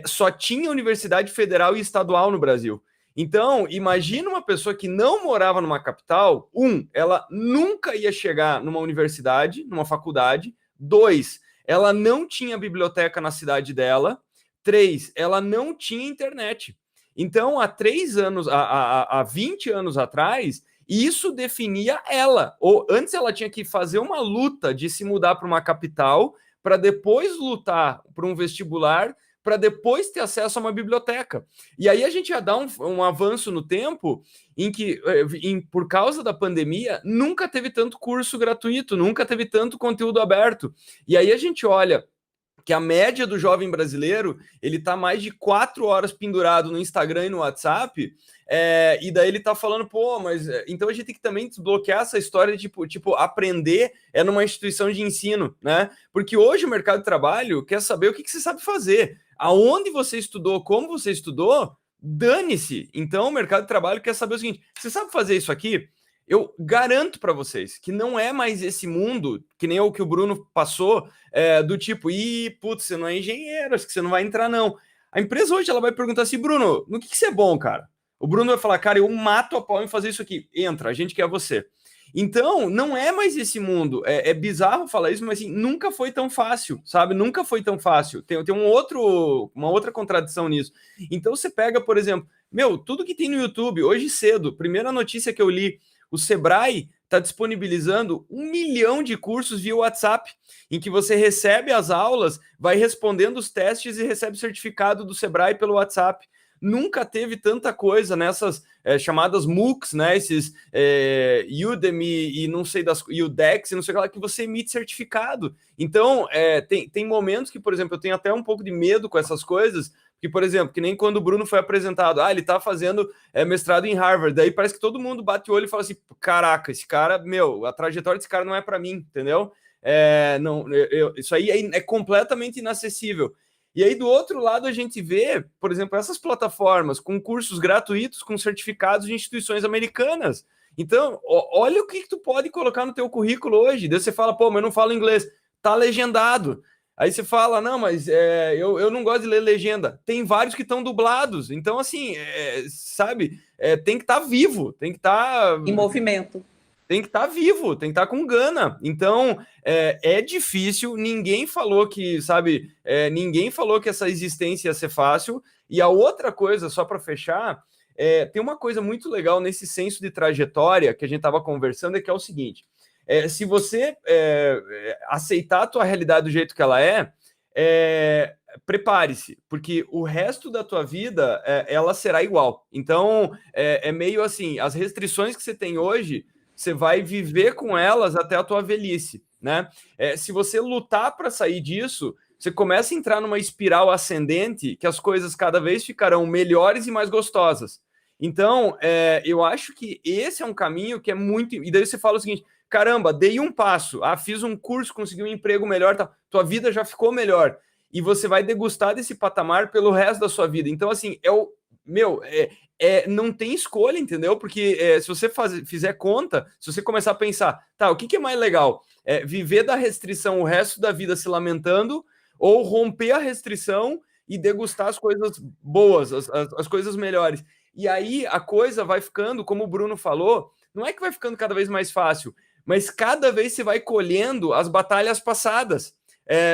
só tinha universidade federal e estadual no Brasil. Então, imagina uma pessoa que não morava numa capital, ela nunca ia chegar numa universidade, numa faculdade. 2, ela não tinha biblioteca na cidade dela. 3, ela não tinha internet. Então, há 20 anos atrás, isso definia ela. Ou antes ela tinha que fazer uma luta de se mudar para uma capital, para depois lutar para um vestibular, para depois ter acesso a uma biblioteca. E aí a gente ia dar um avanço no tempo em que, por causa da pandemia, nunca teve tanto curso gratuito, nunca teve tanto conteúdo aberto. E aí a gente olha que a média do jovem brasileiro, ele tá mais de 4 horas pendurado no Instagram e no WhatsApp, e daí ele tá falando, pô, mas então a gente tem que também desbloquear essa história de tipo, aprender numa instituição de ensino, né? Porque hoje o mercado de trabalho quer saber o que você sabe fazer, aonde você estudou, como você estudou, dane-se. Então o mercado de trabalho quer saber o seguinte, você sabe fazer isso aqui? Eu garanto para vocês que não é mais esse mundo, que nem o que o Bruno passou, do tipo, putz, você não é engenheiro, acho que você não vai entrar, não. A empresa hoje ela vai perguntar assim, Bruno, no que você é bom, cara? O Bruno vai falar, cara, eu mato a pau em fazer isso aqui. Entra, a gente quer você. Então, não é mais esse mundo. É bizarro falar isso, mas assim, nunca foi tão fácil, sabe? Nunca foi tão fácil. Tem uma outra contradição nisso. Então, você pega, por exemplo, tudo que tem no YouTube, hoje cedo, primeira notícia que eu li, o Sebrae está disponibilizando 1 milhão de cursos via WhatsApp, em que você recebe as aulas, vai respondendo os testes e recebe o certificado do Sebrae pelo WhatsApp. Nunca teve tanta coisa nessas chamadas MOOCs, né? Esses Udemy e não sei Udexy, não sei o que você emite certificado. Então, tem momentos que, por exemplo, eu tenho até um pouco de medo com essas coisas, que, por exemplo, que nem quando o Bruno foi apresentado, ele tá fazendo mestrado em Harvard, daí parece que todo mundo bate o olho e fala assim, caraca, esse cara, a trajetória desse cara não é para mim, entendeu? Isso aí é completamente inacessível. E aí, do outro lado, a gente vê, por exemplo, essas plataformas com cursos gratuitos, com certificados de instituições americanas. Então, olha o que tu pode colocar no teu currículo hoje. Daí você fala, pô, mas eu não falo inglês. Tá legendado. Aí você fala, não, mas eu não gosto de ler legenda. Tem vários que estão dublados. Então, assim, sabe, tem que estar vivo, tem que estar... Em movimento. Tem que estar vivo, tem que estar com gana. Então, é difícil, ninguém falou que, sabe, ninguém falou que essa existência ia ser fácil. E a outra coisa, só para fechar, tem uma coisa muito legal nesse senso de trajetória que a gente estava conversando, que é o seguinte, se você aceitar a tua realidade do jeito que ela prepare-se, porque o resto da tua vida, ela será igual. Então, é meio assim, as restrições que você tem hoje, você vai viver com elas até a tua velhice, né? Se você lutar para sair disso, você começa a entrar numa espiral ascendente que as coisas cada vez ficarão melhores e mais gostosas. Então, eu acho que esse é um caminho que é muito... E daí você fala o seguinte, caramba, dei um passo, fiz um curso, consegui um emprego melhor, tá, tua vida já ficou melhor. E você vai degustar desse patamar pelo resto da sua vida. Então, assim, não tem escolha, entendeu? Porque se você fizer conta, se você começar a pensar, tá, o que é mais legal? Viver da restrição o resto da vida se lamentando ou romper a restrição e degustar as coisas boas, as coisas melhores. E aí a coisa vai ficando, como o Bruno falou, não é que vai ficando cada vez mais fácil, mas cada vez você vai colhendo as batalhas passadas.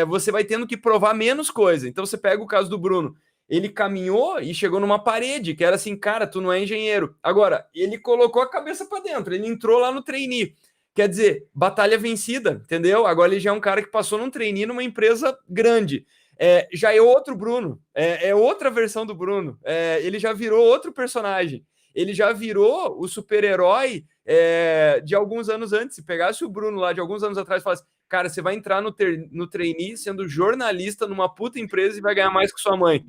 Você vai tendo que provar menos coisa. Então você pega o caso do Bruno, ele caminhou e chegou numa parede, que era assim, cara, tu não é engenheiro. Agora, ele colocou a cabeça para dentro, ele entrou lá no trainee. Quer dizer, batalha vencida, entendeu? Agora ele já é um cara que passou num trainee numa empresa grande. Já é outro Bruno, é outra versão do Bruno. Ele já virou outro personagem. Ele já virou o super-herói de alguns anos antes. Se pegasse o Bruno lá de alguns anos atrás e falasse, cara, você vai entrar no trainee sendo jornalista numa puta empresa e vai ganhar mais que sua mãe.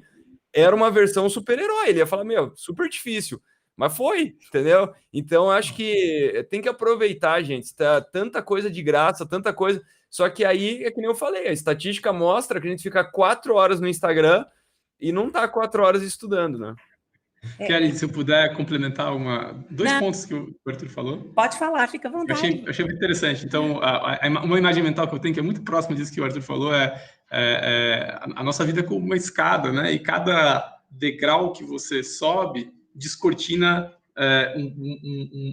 Era uma versão super-herói. Ele ia falar, super difícil. Mas foi, entendeu? Então, acho que tem que aproveitar, gente. Tá tanta coisa de graça, tanta coisa. Só que aí, é que nem eu falei, a estatística mostra que a gente fica 4 horas no Instagram e não tá 4 horas estudando, né? Kelly, se eu puder complementar dois pontos que o Arthur falou. Pode falar, fica à vontade. Eu achei muito interessante. Então, uma imagem mental que eu tenho, que é muito próxima disso que o Arthur falou, a nossa vida como uma escada, né? E cada degrau que você sobe descortina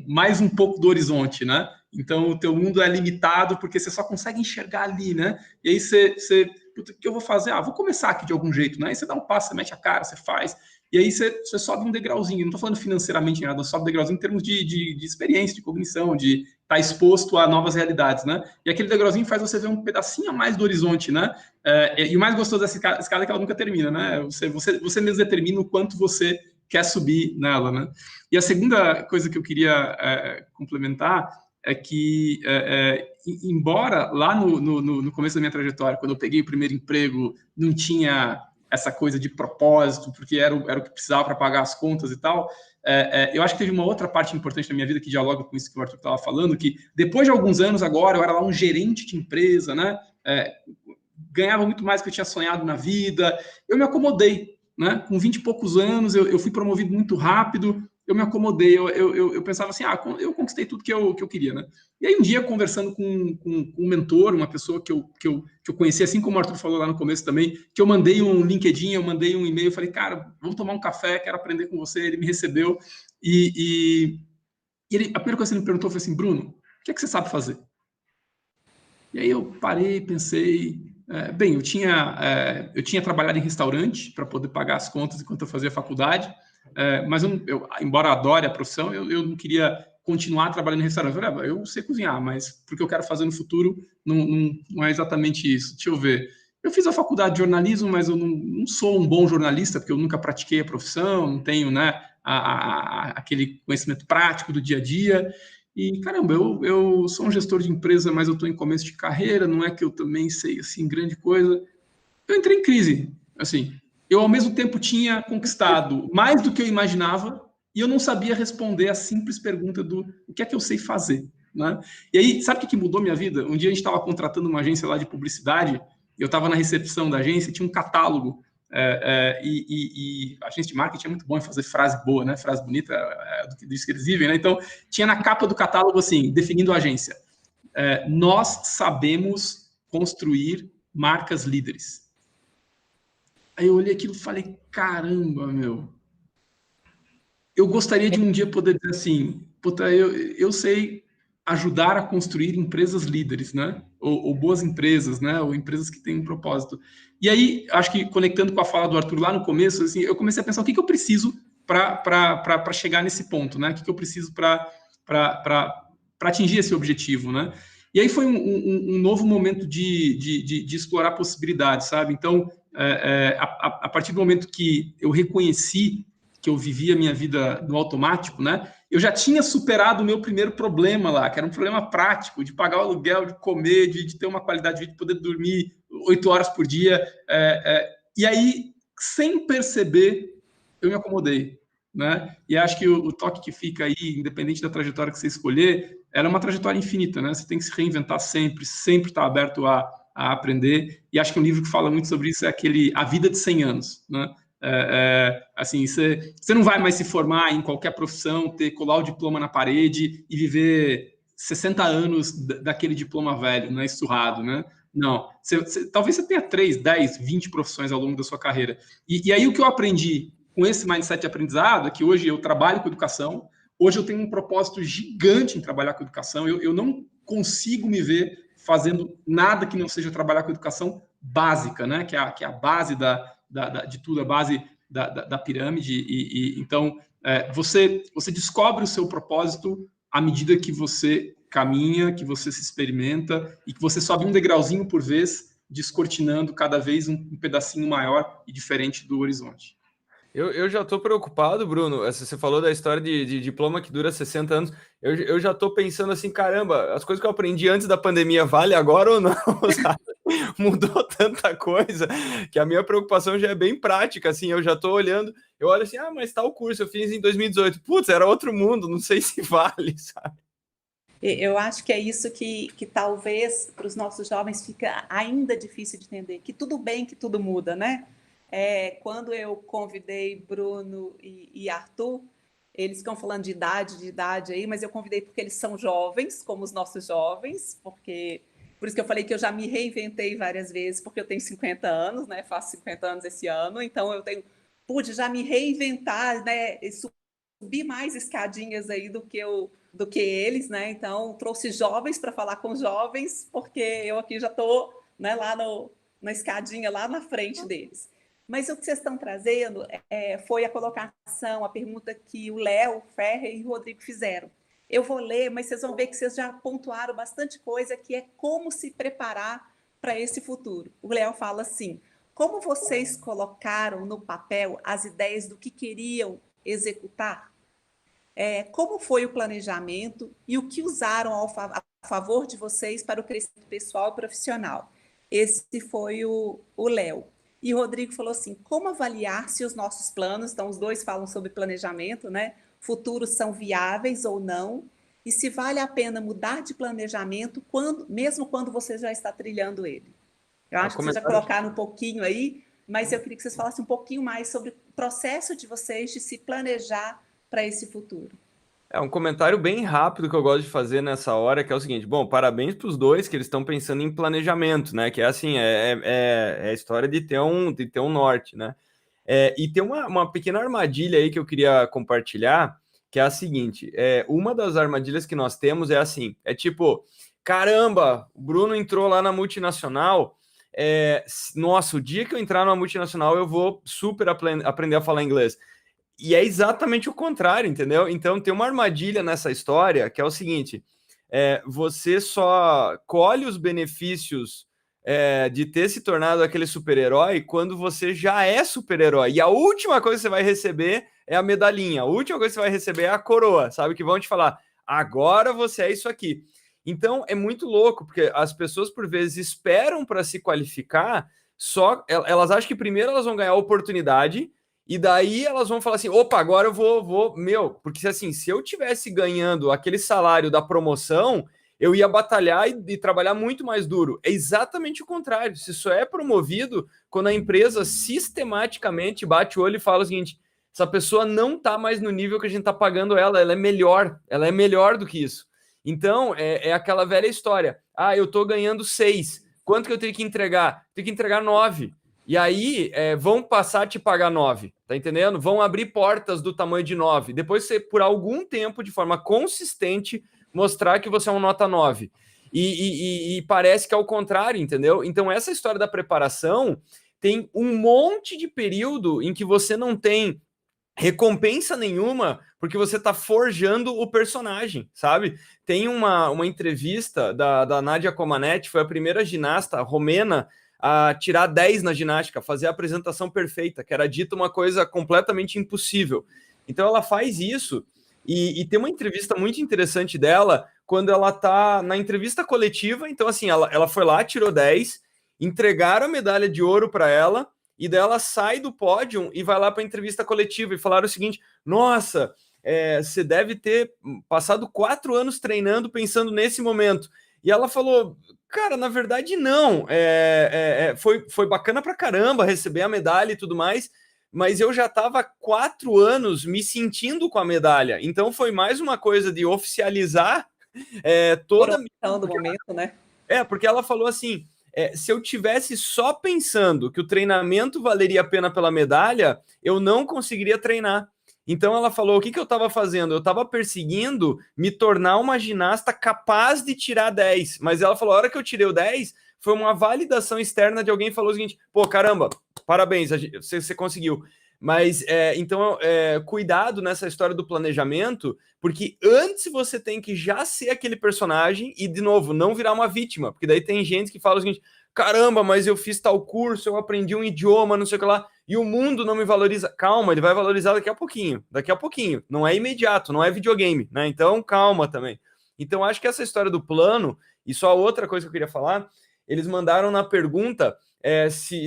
mais um pouco do horizonte, né? Então, o teu mundo é limitado porque você só consegue enxergar ali, né? E aí o que eu vou fazer? Vou começar aqui de algum jeito, né? Aí você dá um passo, você mete a cara, você faz... E aí você sobe um degrauzinho, não estou falando financeiramente nada, sobe um degrauzinho em termos de experiência, de cognição, de estar exposto a novas realidades, né? E aquele degrauzinho faz você ver um pedacinho a mais do horizonte, né? E o mais gostoso dessa escada é que ela nunca termina, né? Você mesmo determina o quanto você quer subir nela, né? E a segunda coisa que eu queria complementar é que, embora lá no começo da minha trajetória, quando eu peguei o primeiro emprego, não tinha essa coisa de propósito, porque era o que precisava para pagar as contas e tal, eu acho que teve uma outra parte importante da minha vida que dialoga com isso que o Arthur estava falando, que depois de alguns anos agora, eu era lá um gerente de empresa, né? Ganhava muito mais do que eu tinha sonhado na vida, eu me acomodei, né? Com 20 e poucos anos, eu fui promovido muito rápido, eu me acomodei, eu pensava assim, eu conquistei tudo que eu queria, né? E aí um dia, conversando com um mentor, uma pessoa que eu conheci, assim como o Arthur falou lá no começo também, que eu mandei um LinkedIn, eu mandei um e-mail, falei, cara, vamos tomar um café, quero aprender com você, ele me recebeu, e a primeira coisa que ele me perguntou foi assim, Bruno, o que é que você sabe fazer? E aí eu parei, pensei, bem, eu tinha trabalhado em restaurante para poder pagar as contas enquanto eu fazia faculdade, mas embora adore a profissão, eu não queria continuar trabalhando em restaurante. Eu sei cozinhar, mas porque eu quero fazer no futuro não é exatamente isso. Deixa eu ver. Eu fiz a faculdade de jornalismo, mas eu não sou um bom jornalista, porque eu nunca pratiquei a profissão, não tenho, né, aquele conhecimento prático do dia a dia. E, caramba, eu sou um gestor de empresa, mas eu estou em começo de carreira, não é que eu também sei, assim, grande coisa. Eu entrei em crise, assim. Eu, ao mesmo tempo, tinha conquistado mais do que eu imaginava e eu não sabia responder a simples pergunta do o que é que eu sei fazer, né? E aí, sabe o que mudou minha vida? Um dia a gente estava contratando uma agência lá de publicidade, eu estava na recepção da agência, tinha um catálogo, e a agência de marketing é muito bom em fazer frase boa, né? Frase bonita, disso que eles vivem, né? Então, tinha na capa do catálogo, assim, definindo a agência. Nós sabemos construir marcas líderes. Aí eu olhei aquilo e falei, caramba, meu. Eu gostaria de um dia poder dizer assim, puta, eu sei ajudar a construir empresas líderes, né? Ou boas empresas, né? Ou empresas que têm um propósito. E aí, acho que conectando com a fala do Arthur lá no começo, assim, eu comecei a pensar o que eu preciso para chegar nesse ponto, né? O que eu preciso para atingir esse objetivo, né? E aí foi um novo momento de explorar possibilidades, sabe? Então, a partir do momento que eu reconheci que eu vivia a minha vida no automático, né? Eu já tinha superado o meu primeiro problema lá, que era um problema prático, de pagar o aluguel, de comer, de ter uma qualidade de vida, de poder dormir 8 horas por dia. E aí, sem perceber, eu me acomodei, né? E acho que o toque que fica aí, independente da trajetória que você escolher, ela é uma trajetória infinita, né? Você tem que se reinventar sempre, sempre estar aberto a aprender. E acho que um livro que fala muito sobre isso é aquele A Vida de 100 Anos, né? Assim, você não vai mais se formar em qualquer profissão, colar o diploma na parede e viver 60 anos daquele diploma velho, né, esturrado, né? Não, talvez você tenha 3, 10, 20 profissões ao longo da sua carreira. E aí o que eu aprendi com esse mindset de aprendizado é que hoje eu trabalho com educação, hoje eu tenho um propósito gigante em trabalhar com educação, eu não consigo me ver fazendo nada que não seja trabalhar com educação básica, né? Que é a base de tudo, a base da pirâmide. Então, você descobre o seu propósito à medida que você caminha, que você se experimenta e que você sobe um degrauzinho por vez, descortinando cada vez um pedacinho maior e diferente do horizonte. Eu já estou preocupado, Bruno. Você falou da história de diploma que dura 60 anos. Eu já estou pensando assim, caramba, as coisas que eu aprendi antes da pandemia vale agora ou não? Sabe? Mudou tanta coisa que a minha preocupação já é bem prática. Assim, eu já estou olhando, eu olho assim, mas tal curso eu fiz em 2018. Putz, era outro mundo, não sei se vale, sabe? Eu acho que é isso que talvez para os nossos jovens fica ainda difícil de entender, que tudo bem que tudo muda, né? Quando eu convidei Bruno e Arthur, eles ficam falando de idade aí, mas eu convidei porque eles são jovens, como os nossos jovens, por isso que eu falei que eu já me reinventei várias vezes, porque eu tenho 50 anos, né? Faço 50 anos esse ano, então pude já me reinventar, né? E subir mais escadinhas aí do que eles, né? Então trouxe jovens para falar com jovens, porque eu aqui já estou, né, lá na escadinha, lá na frente deles. Mas o que vocês estão trazendo foi a colocação, a pergunta que o Léo Ferrer e o Rodrigo fizeram. Eu vou ler, mas vocês vão ver que vocês já pontuaram bastante coisa, que é como se preparar para esse futuro. O Léo fala assim, como vocês colocaram no papel as ideias do que queriam executar? como foi o planejamento e o que usaram a favor de vocês para o crescimento pessoal e profissional. Esse foi o Léo. E o Rodrigo falou assim, como avaliar se os nossos planos, então os dois falam sobre planejamento, né? Futuros são viáveis ou não, e se vale a pena mudar de planejamento mesmo quando você já está trilhando ele. Eu acho que vocês já colocaram um pouquinho aí, mas eu queria que vocês falassem um pouquinho mais sobre o processo de vocês de se planejar para esse futuro. É um comentário bem rápido que eu gosto de fazer nessa hora, que é o seguinte, bom, parabéns para os dois que eles estão pensando em planejamento, né? Que é assim, é a história de ter um norte, né? E tem uma pequena armadilha aí que eu queria compartilhar, que é a seguinte, uma das armadilhas que nós temos é assim, é tipo, caramba, o Bruno entrou lá na multinacional, nossa, o dia que eu entrar na multinacional eu vou super aprender a falar inglês. E é exatamente o contrário, entendeu? Então tem uma armadilha nessa história que é o seguinte: você só colhe os benefícios de ter se tornado aquele super-herói quando você já é super-herói. E a última coisa que você vai receber é a medalhinha, a última coisa que você vai receber é a coroa, sabe? Que vão te falar, agora você é isso aqui. Então é muito louco, porque as pessoas por vezes esperam para se qualificar, só elas acham que primeiro elas vão ganhar a oportunidade. E daí elas vão falar assim, opa, agora eu vou, porque assim, se eu tivesse ganhando aquele salário da promoção, eu ia batalhar e trabalhar muito mais duro. É exatamente o contrário. Se isso é promovido, quando a empresa sistematicamente bate o olho e fala o seguinte, essa pessoa não está mais no nível que a gente está pagando ela é melhor do que isso. Então, é aquela velha história. Ah, eu estou ganhando 6. Quanto que eu tenho que entregar? Tenho que entregar 9. E aí, vão passar a te pagar 9, tá entendendo? Vão abrir portas do tamanho de 9. Depois você, por algum tempo, de forma consistente, mostrar que você é um nota 9. E parece que é o contrário, entendeu? Então, essa história da preparação tem um monte de período em que você não tem recompensa nenhuma, porque você está forjando o personagem, sabe? Tem uma entrevista da Nadia Comaneci, foi a primeira ginasta romena a tirar 10 na ginástica, fazer a apresentação perfeita, que era dita uma coisa completamente impossível. Então ela faz isso, e tem uma entrevista muito interessante dela, quando ela está na entrevista coletiva, então assim, ela foi lá, tirou 10, entregaram a medalha de ouro para ela, e daí ela sai do pódio e vai lá para a entrevista coletiva, e falaram o seguinte, nossa, você deve ter passado 4 anos treinando pensando nesse momento. E ela falou, cara, na verdade não, foi bacana pra caramba receber a medalha e tudo mais, mas eu já estava há 4 anos me sentindo com a medalha, então foi mais uma coisa de oficializar toda a do momento, né? Porque ela falou assim, se eu tivesse só pensando que o treinamento valeria a pena pela medalha, eu não conseguiria treinar. Então ela falou, o que eu estava fazendo? Eu estava perseguindo me tornar uma ginasta capaz de tirar 10. Mas ela falou, a hora que eu tirei o 10, foi uma validação externa de alguém que falou o seguinte, pô, caramba, parabéns, você conseguiu. Mas, então, cuidado nessa história do planejamento, porque antes você tem que já ser aquele personagem e, de novo, não virar uma vítima. Porque daí tem gente que fala o seguinte, caramba, mas eu fiz tal curso, eu aprendi um idioma, não sei o que lá, e o mundo não me valoriza. Calma, ele vai valorizar daqui a pouquinho, não é imediato, não é videogame, né? Então, calma também. Então, acho que essa história do plano, e só outra coisa que eu queria falar, eles mandaram na pergunta se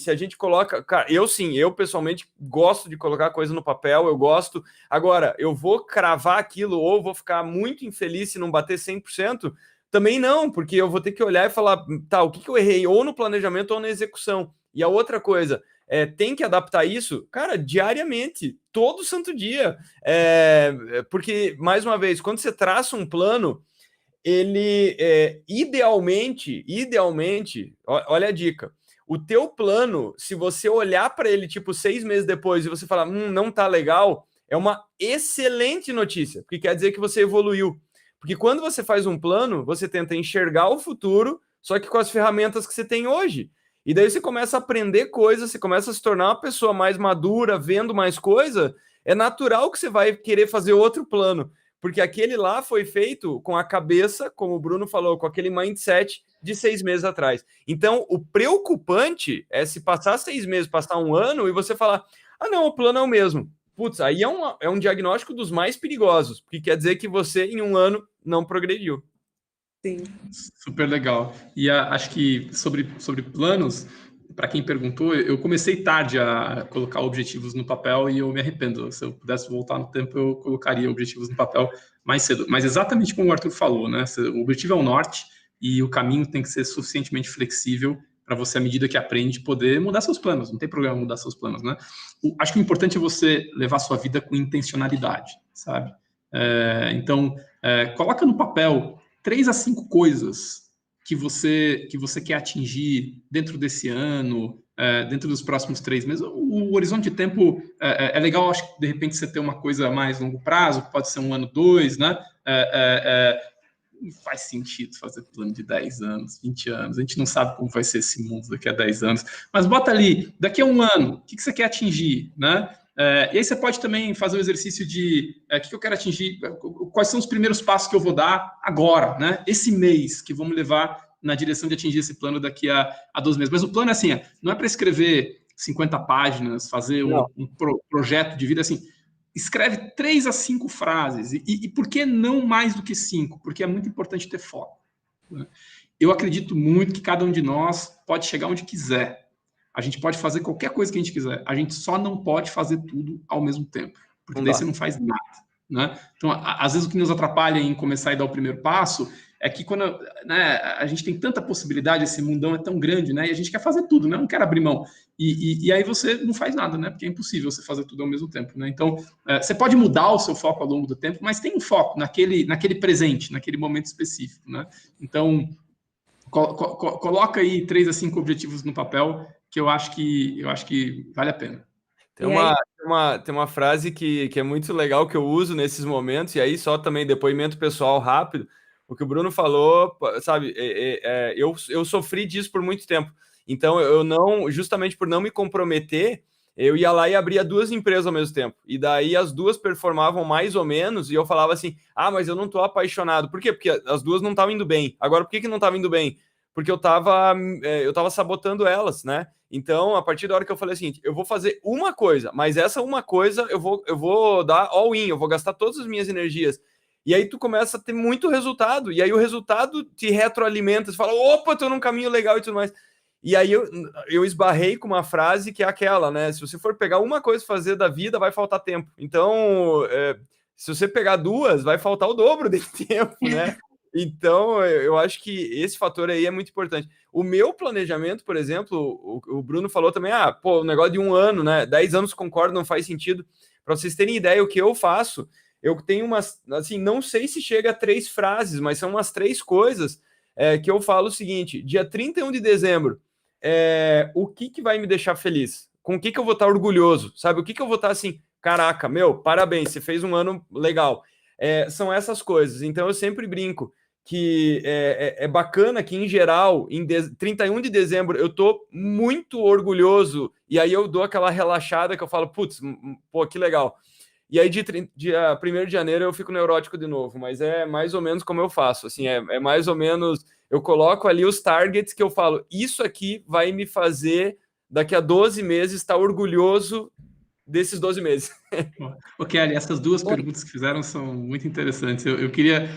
a gente coloca... Cara, eu pessoalmente gosto de colocar coisa no papel, eu gosto. Agora, eu vou cravar aquilo ou vou ficar muito infeliz se não bater 100%? Também não, porque eu vou ter que olhar e falar, tá, o que eu errei ou no planejamento ou na execução. E a outra coisa, tem que adaptar isso, cara, diariamente, todo santo dia. Porque, mais uma vez, quando você traça um plano, ele, idealmente, olha a dica, o teu plano, se você olhar para ele, tipo, 6 meses depois, e você falar, não tá legal, é uma excelente notícia, porque quer dizer que você evoluiu. Porque quando você faz um plano, você tenta enxergar o futuro, só que com as ferramentas que você tem hoje. E daí você começa a aprender coisas, você começa a se tornar uma pessoa mais madura, vendo mais coisa, é natural que você vai querer fazer outro plano, porque aquele lá foi feito com a cabeça, como o Bruno falou, com aquele mindset de 6 meses atrás. Então, o preocupante é se passar 6 meses, passar um ano, e você falar, não, o plano é o mesmo. putz, aí é um diagnóstico dos mais perigosos, porque quer dizer que você, em um ano, não progrediu. Sim. Super legal. E acho que sobre planos, para quem perguntou, eu comecei tarde a colocar objetivos no papel e eu me arrependo. Se eu pudesse voltar no tempo, eu colocaria objetivos no papel mais cedo. Mas exatamente como o Arthur falou, né? O objetivo é o norte e o caminho tem que ser suficientemente flexível para você, à medida que aprende, poder mudar seus planos. Não tem problema mudar seus planos, né? Acho que o importante é você levar sua vida com intencionalidade, sabe? Então, coloca no papel 3 a 5 coisas que você quer atingir dentro desse ano, dentro dos próximos 3 meses. O horizonte de tempo é legal, acho que de repente você ter uma coisa a mais longo prazo, pode ser um ano, 2, né? Não faz sentido fazer plano de 10 anos, 20 anos. A gente não sabe como vai ser esse mundo daqui a 10 anos. Mas bota ali, daqui a um ano, o que você quer atingir, né? E aí você pode também fazer o exercício de o que eu quero atingir, quais são os primeiros passos que eu vou dar agora, né? Esse mês que vão me levar na direção de atingir esse plano daqui a 12 meses. Mas o plano é assim, não é para escrever 50 páginas, fazer um projeto de vida assim. Escreve 3 a 5 frases. E por que não mais do que 5? Porque é muito importante ter foco, né? Eu acredito muito que cada um de nós pode chegar onde quiser. A gente pode fazer qualquer coisa que a gente quiser. A gente só não pode fazer tudo ao mesmo tempo. Porque daí você não faz nada, né? Então, às vezes, o que nos atrapalha em começar e dar o primeiro passo é que quando, né, a gente tem tanta possibilidade, esse mundão é tão grande, né? E a gente quer fazer tudo, né? Não quer abrir mão. E aí você não faz nada, né? Porque é impossível você fazer tudo ao mesmo tempo, né? Então, você pode mudar o seu foco ao longo do tempo, mas tem um foco naquele presente, naquele momento específico, né? Então, coloca aí 3 a 5 objetivos no papel, que eu acho que vale a pena. Tem uma frase que é muito legal que eu uso nesses momentos, e aí só também depoimento pessoal rápido. O que o Bruno falou, sabe, eu sofri disso por muito tempo. Então, eu não, justamente por não me comprometer, eu ia lá e abria 2 empresas ao mesmo tempo. E daí as 2 performavam mais ou menos, e eu falava assim: ah, mas eu não tô apaixonado. Por quê? Porque as 2 não estavam indo bem. Agora, por que não estava indo bem? Porque eu tava sabotando elas, né? Então, a partir da hora que eu falei assim, eu vou fazer uma coisa, mas essa uma coisa eu vou dar all-in, eu vou gastar todas as minhas energias. E aí tu começa a ter muito resultado, e aí o resultado te retroalimenta, você fala, opa, tô num caminho legal e tudo mais. E aí eu esbarrei com uma frase que é aquela, né? Se você for pegar uma coisa pra fazer da vida, vai faltar tempo. Então, se você pegar 2, vai faltar o dobro de tempo, né? Então, eu acho que esse fator aí é muito importante. O meu planejamento, por exemplo, o Bruno falou também, o negócio de 1 ano, né? 10 anos, concordo, não faz sentido. Para vocês terem ideia, o que eu faço, eu tenho umas, assim, não sei se chega a 3 frases, mas são umas 3 coisas que eu falo o seguinte: dia 31 de dezembro, o que vai me deixar feliz? Com o que eu vou estar orgulhoso? Sabe? O que eu vou estar assim, caraca, meu, parabéns, você fez um ano legal. São essas coisas. Então, eu sempre brinco que é bacana que, em geral, 31 de dezembro, eu tô muito orgulhoso, e aí eu dou aquela relaxada que eu falo, putz, pô, que legal. E aí, dia 1º de janeiro, eu fico neurótico de novo, mas é mais ou menos como eu faço, assim, é mais ou menos, eu coloco ali os targets que eu falo, isso aqui vai me fazer, daqui a 12 meses, estar orgulhoso desses 12 meses. Ô, Kelly, essas 2 perguntas que fizeram são muito interessantes. Eu queria,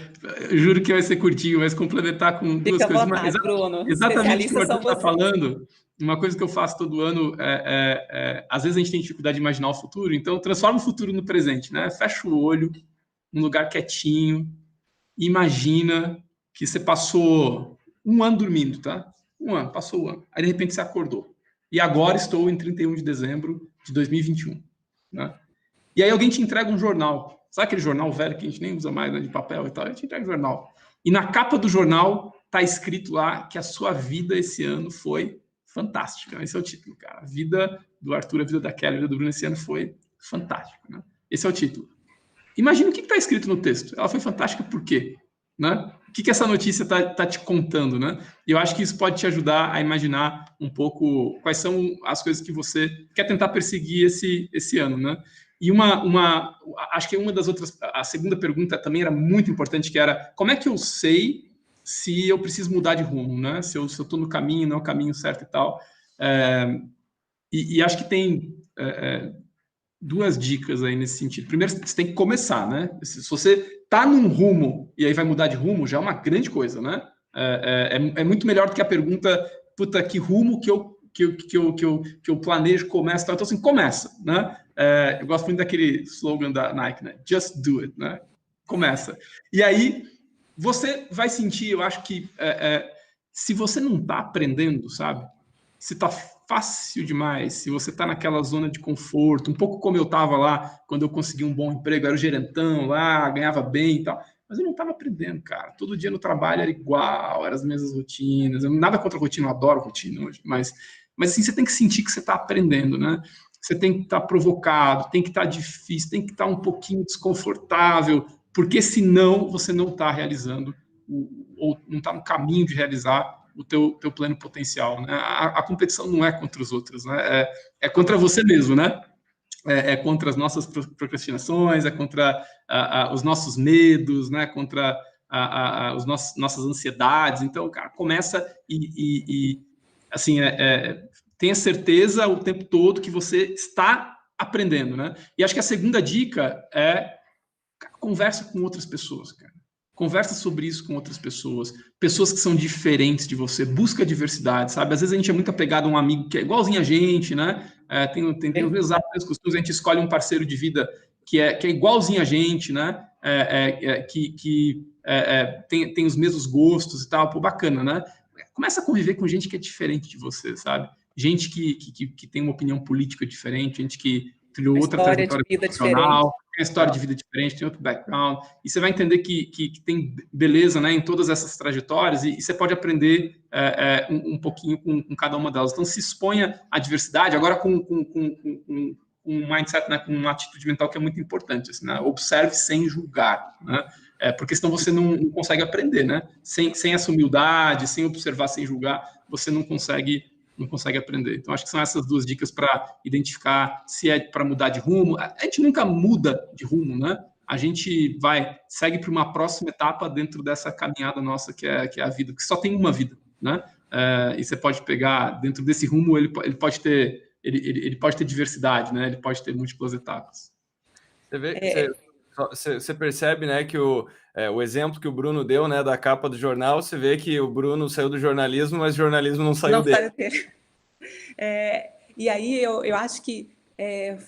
eu juro que vai ser curtinho, mas complementar com 2 Fica coisas. à vontade, Bruno. Exatamente o que o Especialistas Arthur são está vocês. falando. Uma coisa que eu faço todo ano às vezes a gente tem dificuldade de imaginar o futuro, então transforma o futuro no presente, né? Fecha o olho, num lugar quietinho, imagina que você passou 1 ano dormindo, tá? 1 ano, passou 1 ano. Aí, de repente, você acordou. E agora estou em 31 de dezembro de 2021, né? E aí alguém te entrega um jornal. Sabe aquele jornal velho que a gente nem usa mais, né, de papel e tal? Ele te entrega um jornal. E na capa do jornal tá escrito lá que a sua vida esse ano foi fantástica. Esse é o título, cara. A vida do Arthur, a vida da Kelly, a vida do Bruno esse ano foi fantástica, né? Esse é o título. Imagina o que está escrito no texto. Ela foi fantástica por quê? Né? O que essa notícia está te contando, né? E eu acho que isso pode te ajudar a imaginar um pouco quais são as coisas que você quer tentar perseguir esse ano, né? E acho que uma das outras, a segunda pergunta também era muito importante, que era como é que eu sei se eu preciso mudar de rumo, né? Se eu estou no caminho, não é o caminho certo e tal. E acho que tem duas dicas aí nesse sentido. Primeiro, você tem que começar, né? Se você tá num rumo e aí vai mudar de rumo, já é uma grande coisa, né? É muito melhor do que a pergunta, puta, que rumo que eu planejo, começa, então assim, começa, né? Eu gosto muito daquele slogan da Nike, né? Just do it, né? Começa. E aí, você vai sentir, eu acho que se você não está aprendendo, sabe? Se está fácil demais, se você está naquela zona de conforto, um pouco como eu estava lá, quando eu consegui um bom emprego, era o gerentão lá, ganhava bem e tal, mas eu não estava aprendendo, cara. Todo dia no trabalho era igual, eram as mesmas rotinas. Nada contra a rotina, eu adoro rotina hoje, mas assim, você tem que sentir que você está aprendendo, né? Você tem que estar provocado, tem que estar difícil, tem que estar um pouquinho desconfortável, porque senão você não está realizando, ou não está no caminho de realizar o teu pleno potencial, né? A competição não é contra os outros, né? É contra você mesmo, né? É contra as nossas procrastinações, é contra os nossos medos, né? Contra nossas ansiedades. Então, cara, começa e assim, tenha certeza o tempo todo que você está aprendendo, né? E acho que a segunda dica é conversa com outras pessoas, cara. Conversa sobre isso com outras pessoas que são diferentes de você, busca diversidade, sabe? Às vezes a gente é muito apegado a um amigo que é igualzinho a gente, né? Tem os mesmos hábitos, costumes, a gente escolhe um parceiro de vida que é igualzinho a gente, né? Que tem os mesmos gostos e tal, pô, bacana, né? Começa a conviver com gente que é diferente de você, sabe? Gente que tem uma opinião política diferente, gente que trilhou outra trajetória profissional, tem uma história de vida diferente, tem outro background, e você vai entender que tem beleza, né, em todas essas trajetórias, e você pode aprender um pouquinho com cada uma delas. Então, se exponha à diversidade, agora com um mindset, né, com uma atitude mental que é muito importante, assim, né? Observe sem julgar, né? Porque senão você não consegue aprender, né? Sem essa humildade, sem observar, sem julgar, você não consegue aprender. Então, acho que são essas duas dicas para identificar se é para mudar de rumo. A gente nunca muda de rumo, né? A gente segue para uma próxima etapa dentro dessa caminhada nossa, que é a vida, que só tem uma vida, né? E você pode pegar, dentro desse rumo, ele pode ter diversidade, né? Ele pode ter múltiplas etapas. Você percebe, né, que o exemplo que o Bruno deu, né, da capa do jornal, você vê que o Bruno saiu do jornalismo, mas o jornalismo não saiu dele. E aí eu acho que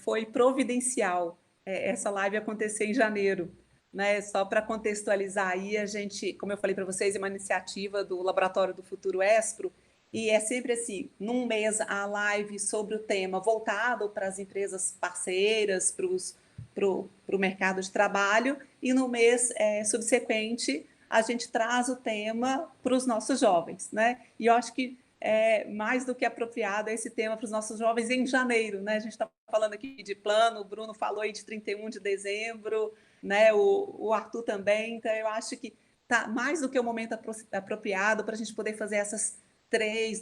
foi providencial essa live acontecer em janeiro, né? Só para contextualizar aí, a gente, como eu falei para vocês, é uma iniciativa do Laboratório do Futuro ESPRO, e é sempre assim, num mês a live sobre o tema voltado para as empresas parceiras, para o mercado de trabalho, e no mês subsequente a gente traz o tema para os nossos jovens, né? E eu acho que mais do que apropriado esse tema para os nossos jovens em janeiro, né? A gente está falando aqui de plano, o Bruno falou aí de 31 de dezembro, né? O Arthur também, então eu acho que está mais do que o momento apropriado para a gente poder fazer essas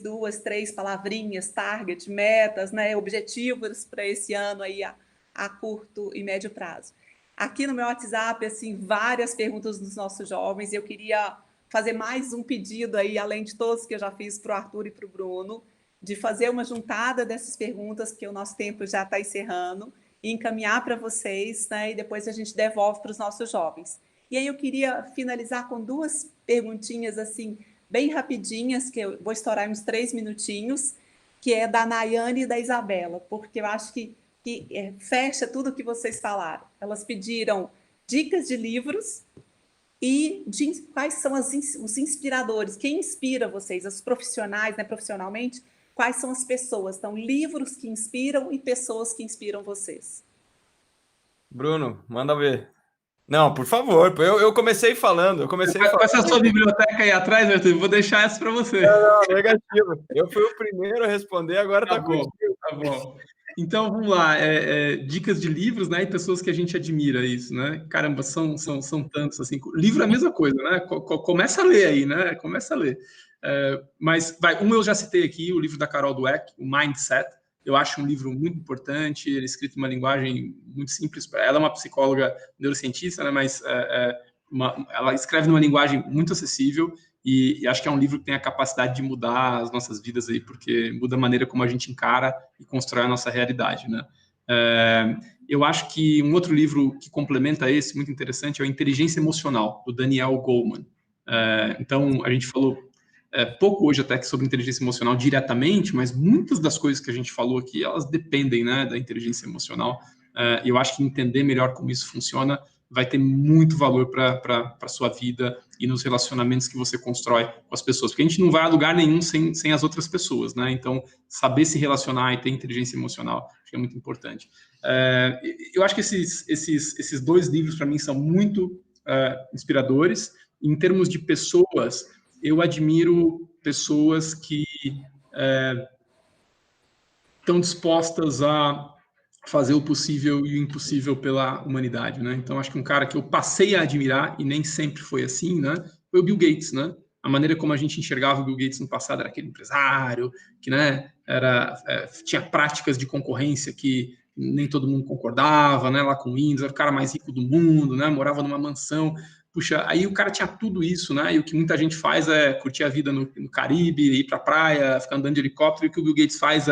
duas, três palavrinhas, target, metas, né? Objetivos para esse ano aí a curto e médio prazo. Aqui no meu WhatsApp, assim, várias perguntas dos nossos jovens, eu queria fazer mais um pedido aí, além de todos que eu já fiz para o Arthur e para o Bruno, de fazer uma juntada dessas perguntas, que o nosso tempo já está encerrando, e encaminhar para vocês, né, e depois a gente devolve para os nossos jovens. E aí eu queria finalizar com duas perguntinhas, assim, bem rapidinhas, que eu vou estourar uns 3 minutinhos, que é da Nayane e da Isabela, porque eu acho que fecha tudo o que vocês falaram. Elas pediram dicas de livros e quais são os inspiradores, quem inspira vocês, os profissionais, né, profissionalmente, quais são as pessoas. Então, livros que inspiram e pessoas que inspiram vocês. Bruno, manda ver. Não, por favor, eu comecei falando. Com essa sua biblioteca aí atrás, Arthur, vou deixar essa para você. Não, negativo. Eu fui o primeiro a responder, agora tá bom, contigo. Tá bom. Então, vamos lá. Dicas de livros, né? E pessoas que a gente admira, isso, né? Caramba, são tantos, assim. Livro é a mesma coisa, né? Começa a ler aí, né? Começa a ler. Mas, eu já citei aqui, o livro da Carol Dweck, o Mindset. Eu acho um livro muito importante, ele é escrito em uma linguagem muito simples. Ela é uma psicóloga neurocientista, né? Mas ela escreve numa linguagem muito acessível e acho que é um livro que tem a capacidade de mudar as nossas vidas aí, porque muda a maneira como a gente encara e constrói a nossa realidade, né? Eu acho que um outro livro que complementa esse, muito interessante, é o Inteligência Emocional, do Daniel Goleman. Então, a gente falou pouco hoje até sobre inteligência emocional diretamente, mas muitas das coisas que a gente falou aqui, elas dependem, né, da inteligência emocional. E eu acho que entender melhor como isso funciona vai ter muito valor para a sua vida e nos relacionamentos que você constrói com as pessoas. Porque a gente não vai a lugar nenhum sem as outras pessoas, né? Então, saber se relacionar e ter inteligência emocional acho que é muito importante. Eu acho que esses dois livros, para mim, são muito inspiradores. Em termos de pessoas, eu admiro pessoas que estão dispostas a fazer o possível e o impossível pela humanidade, né? Então, acho que um cara que eu passei a admirar, e nem sempre foi assim, né? Foi o Bill Gates, né? A maneira como a gente enxergava o Bill Gates no passado era aquele empresário que, né, tinha práticas de concorrência que nem todo mundo concordava, né? Lá com o Windows, era o cara mais rico do mundo, né? Morava numa mansão. Puxa, aí o cara tinha tudo isso, né? E o que muita gente faz é curtir a vida no Caribe, ir pra praia, ficar andando de helicóptero, e o que o Bill Gates faz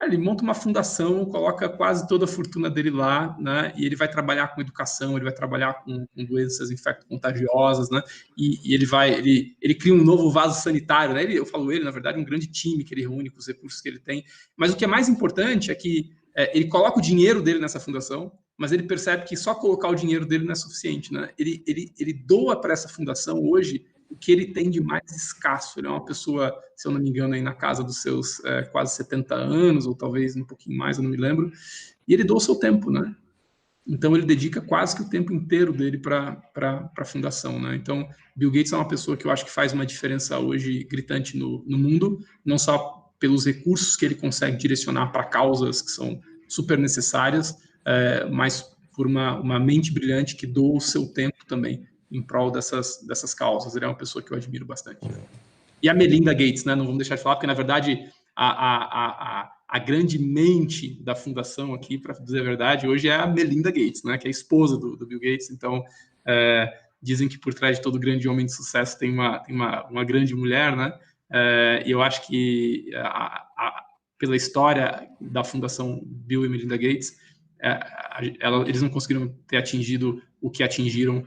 ele monta uma fundação, coloca quase toda a fortuna dele lá, né? E ele vai trabalhar com educação, ele vai trabalhar com doenças infecto-contagiosas, né? E ele cria um novo vaso sanitário, né? Eu falo na verdade, um grande time que ele reúne com os recursos que ele tem. Mas o que é mais importante é que ele coloca o dinheiro dele nessa fundação, mas ele percebe que só colocar o dinheiro dele não é suficiente, né? Ele doa para essa fundação hoje o que ele tem de mais escasso. Ele é uma pessoa, se eu não me engano, aí na casa dos seus quase 70 anos, ou talvez um pouquinho mais, eu não me lembro, e ele doa o seu tempo, né? Então, ele dedica quase que o tempo inteiro dele para a fundação, né? Então, Bill Gates é uma pessoa que eu acho que faz uma diferença hoje gritante no mundo, não só pelos recursos que ele consegue direcionar para causas que são super necessárias, mas por uma mente brilhante que doa o seu tempo também em prol dessas causas. Ele é uma pessoa que eu admiro bastante. E a Melinda Gates, né? Não vamos deixar de falar, porque, na verdade, a grande mente da fundação aqui, para dizer a verdade, hoje é a Melinda Gates, né? Que é a esposa do Bill Gates. Então, dizem que por trás de todo grande homem de sucesso tem uma grande mulher, né? E eu acho que, pela história da fundação Bill e Melinda Gates, eles não conseguiram ter atingido o que atingiram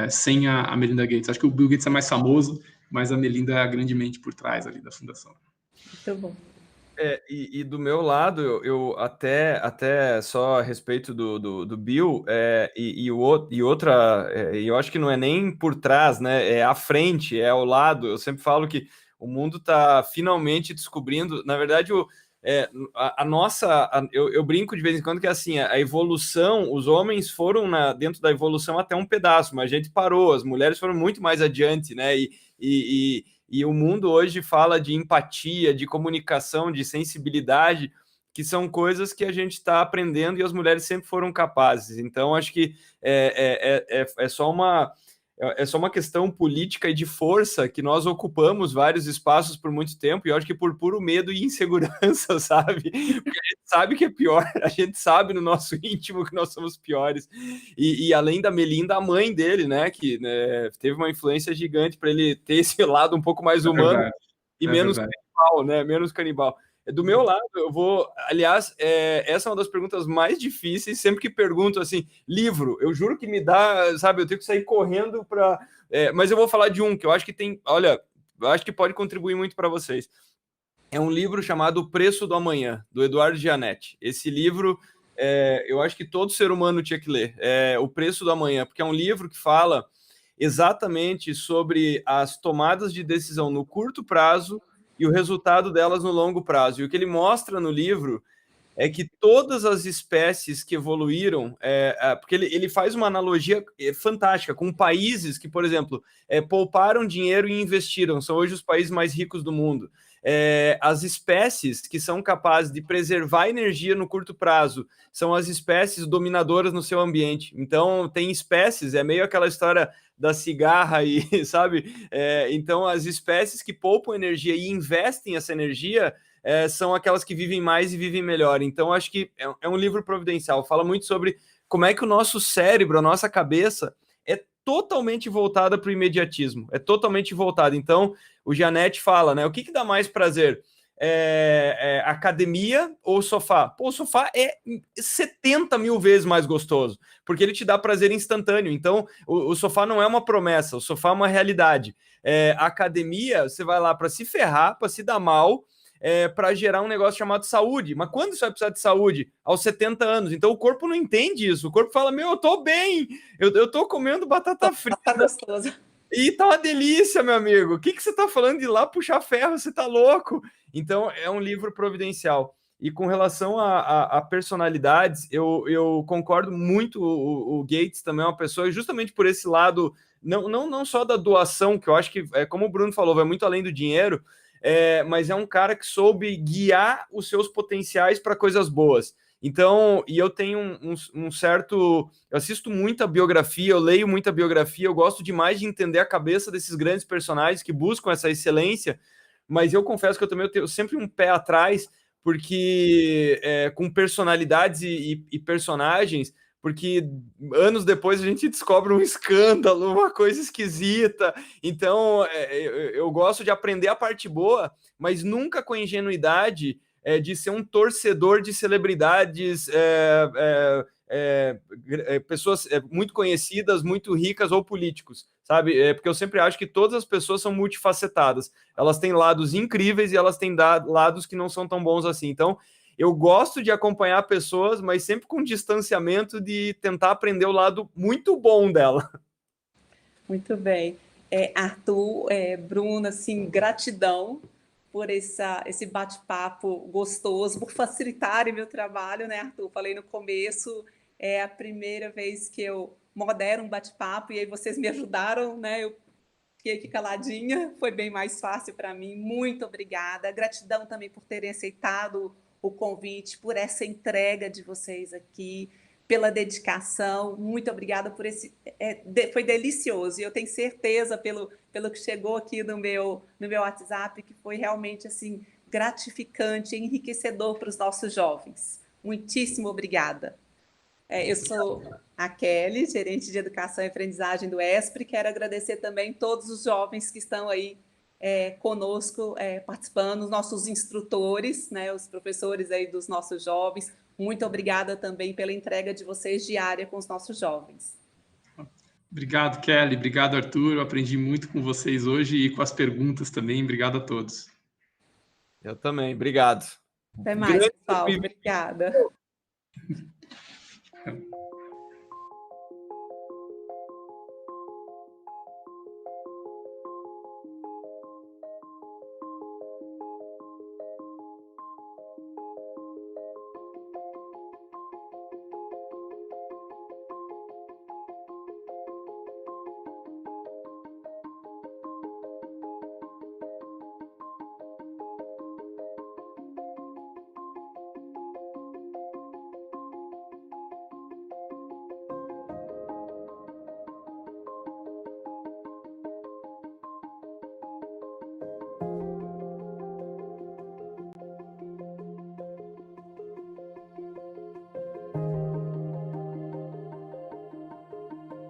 sem a Melinda Gates. Acho que o Bill Gates é mais famoso, mas a Melinda é a grande mente por trás ali da fundação. Muito bom. E do meu lado, eu até só a respeito do Bill, e eu acho que não é nem por trás, né? É à frente, é ao lado. Eu sempre falo que o mundo está finalmente descobrindo, na verdade, eu brinco de vez em quando que assim, a evolução, os homens foram dentro da evolução até um pedaço, mas a gente parou, as mulheres foram muito mais adiante, né? E o mundo hoje fala de empatia, de comunicação, de sensibilidade, que são coisas que a gente está aprendendo e as mulheres sempre foram capazes. Então, acho que é só uma questão política e de força que nós ocupamos vários espaços por muito tempo, e eu acho que por puro medo e insegurança, sabe? Porque a gente sabe que é pior, a gente sabe no nosso íntimo que nós somos piores. E além da Melinda, a mãe dele, né, que teve uma influência gigante para ele ter esse lado um pouco mais humano e menos canibal, né? Menos canibal. Do meu lado, eu vou... Aliás, essa é uma das perguntas mais difíceis. Sempre que pergunto, assim, livro, eu juro que me dá... Sabe, eu tenho que sair correndo para... mas eu vou falar de um que eu acho que tem... Olha, eu acho que pode contribuir muito para vocês. É um livro chamado O Preço do Amanhã, do Eduardo Gianetti. Esse livro, eu acho que todo ser humano tinha que ler. O Preço do Amanhã, porque é um livro que fala exatamente sobre as tomadas de decisão no curto prazo e o resultado delas no longo prazo. E o que ele mostra no livro é que todas as espécies que evoluíram, porque ele faz uma analogia fantástica com países que, por exemplo, pouparam dinheiro e investiram, são hoje os países mais ricos do mundo. As espécies que são capazes de preservar energia no curto prazo são as espécies dominadoras no seu ambiente. Então, tem espécies, é meio aquela história da cigarra e, sabe? Então, as espécies que poupam energia e investem essa energia são aquelas que vivem mais e vivem melhor. Então, acho que é um livro providencial. Fala muito sobre como é que o nosso cérebro, a nossa cabeça, é totalmente voltada para o imediatismo. É totalmente voltada. Então, o Gianetti fala, né? O que dá mais prazer? academia ou sofá? Pô, o sofá é 70 mil vezes mais gostoso, porque ele te dá prazer instantâneo. Então, o sofá não é uma promessa, o sofá é uma realidade. A academia, você vai lá para se ferrar, para se dar mal, para gerar um negócio chamado saúde. Mas quando você vai precisar de saúde? Aos 70 anos. Então, o corpo não entende isso. O corpo fala, meu, eu tô bem, eu tô comendo batata frita. Tá gostoso. E tá uma delícia, meu amigo. O que você tá falando de ir lá puxar ferro? Você tá louco? Então, é um livro providencial. E com relação a personalidades, eu concordo muito. O Gates também é uma pessoa, justamente por esse lado, não só da doação, que eu acho que, como o Bruno falou, vai muito além do dinheiro, mas é um cara que soube guiar os seus potenciais para coisas boas. Então, e eu tenho um certo... Eu assisto muita biografia, eu leio muita biografia, eu gosto demais de entender a cabeça desses grandes personagens que buscam essa excelência, mas eu confesso que eu também tenho sempre um pé atrás, porque com personalidades e personagens, porque anos depois a gente descobre um escândalo, uma coisa esquisita. Então, eu gosto de aprender a parte boa, mas nunca com ingenuidade de ser um torcedor de celebridades, pessoas muito conhecidas, muito ricas ou políticos, sabe? Porque eu sempre acho que todas as pessoas são multifacetadas. Elas têm lados incríveis e elas têm lados que não são tão bons assim. Então, eu gosto de acompanhar pessoas, mas sempre com distanciamento de tentar aprender o lado muito bom dela. Muito bem. Arthur, Bruno, assim, gratidão por esse bate-papo gostoso, por facilitarem meu trabalho, né, Arthur? Falei no começo, é a primeira vez que eu modero um bate-papo e aí vocês me ajudaram, né? Eu fiquei aqui caladinha, foi bem mais fácil para mim. Muito obrigada. Gratidão também por terem aceitado o convite, por essa entrega de vocês aqui, pela dedicação. Muito obrigada por esse... foi delicioso. E eu tenho certeza, pelo que chegou aqui no meu WhatsApp, que foi realmente assim, gratificante, enriquecedor para os nossos jovens. Muitíssimo obrigada. Eu sou a Kelly, gerente de Educação e Aprendizagem do ESPRE. Quero agradecer também todos os jovens que estão aí conosco, participando, os nossos instrutores, né, os professores aí dos nossos jovens. Muito obrigada também pela entrega de vocês diária com os nossos jovens. Obrigado, Kelly. Obrigado, Arthur. Eu aprendi muito com vocês hoje e com as perguntas também. Obrigado a todos. Eu também. Obrigado. Até mais, pessoal. Obrigada.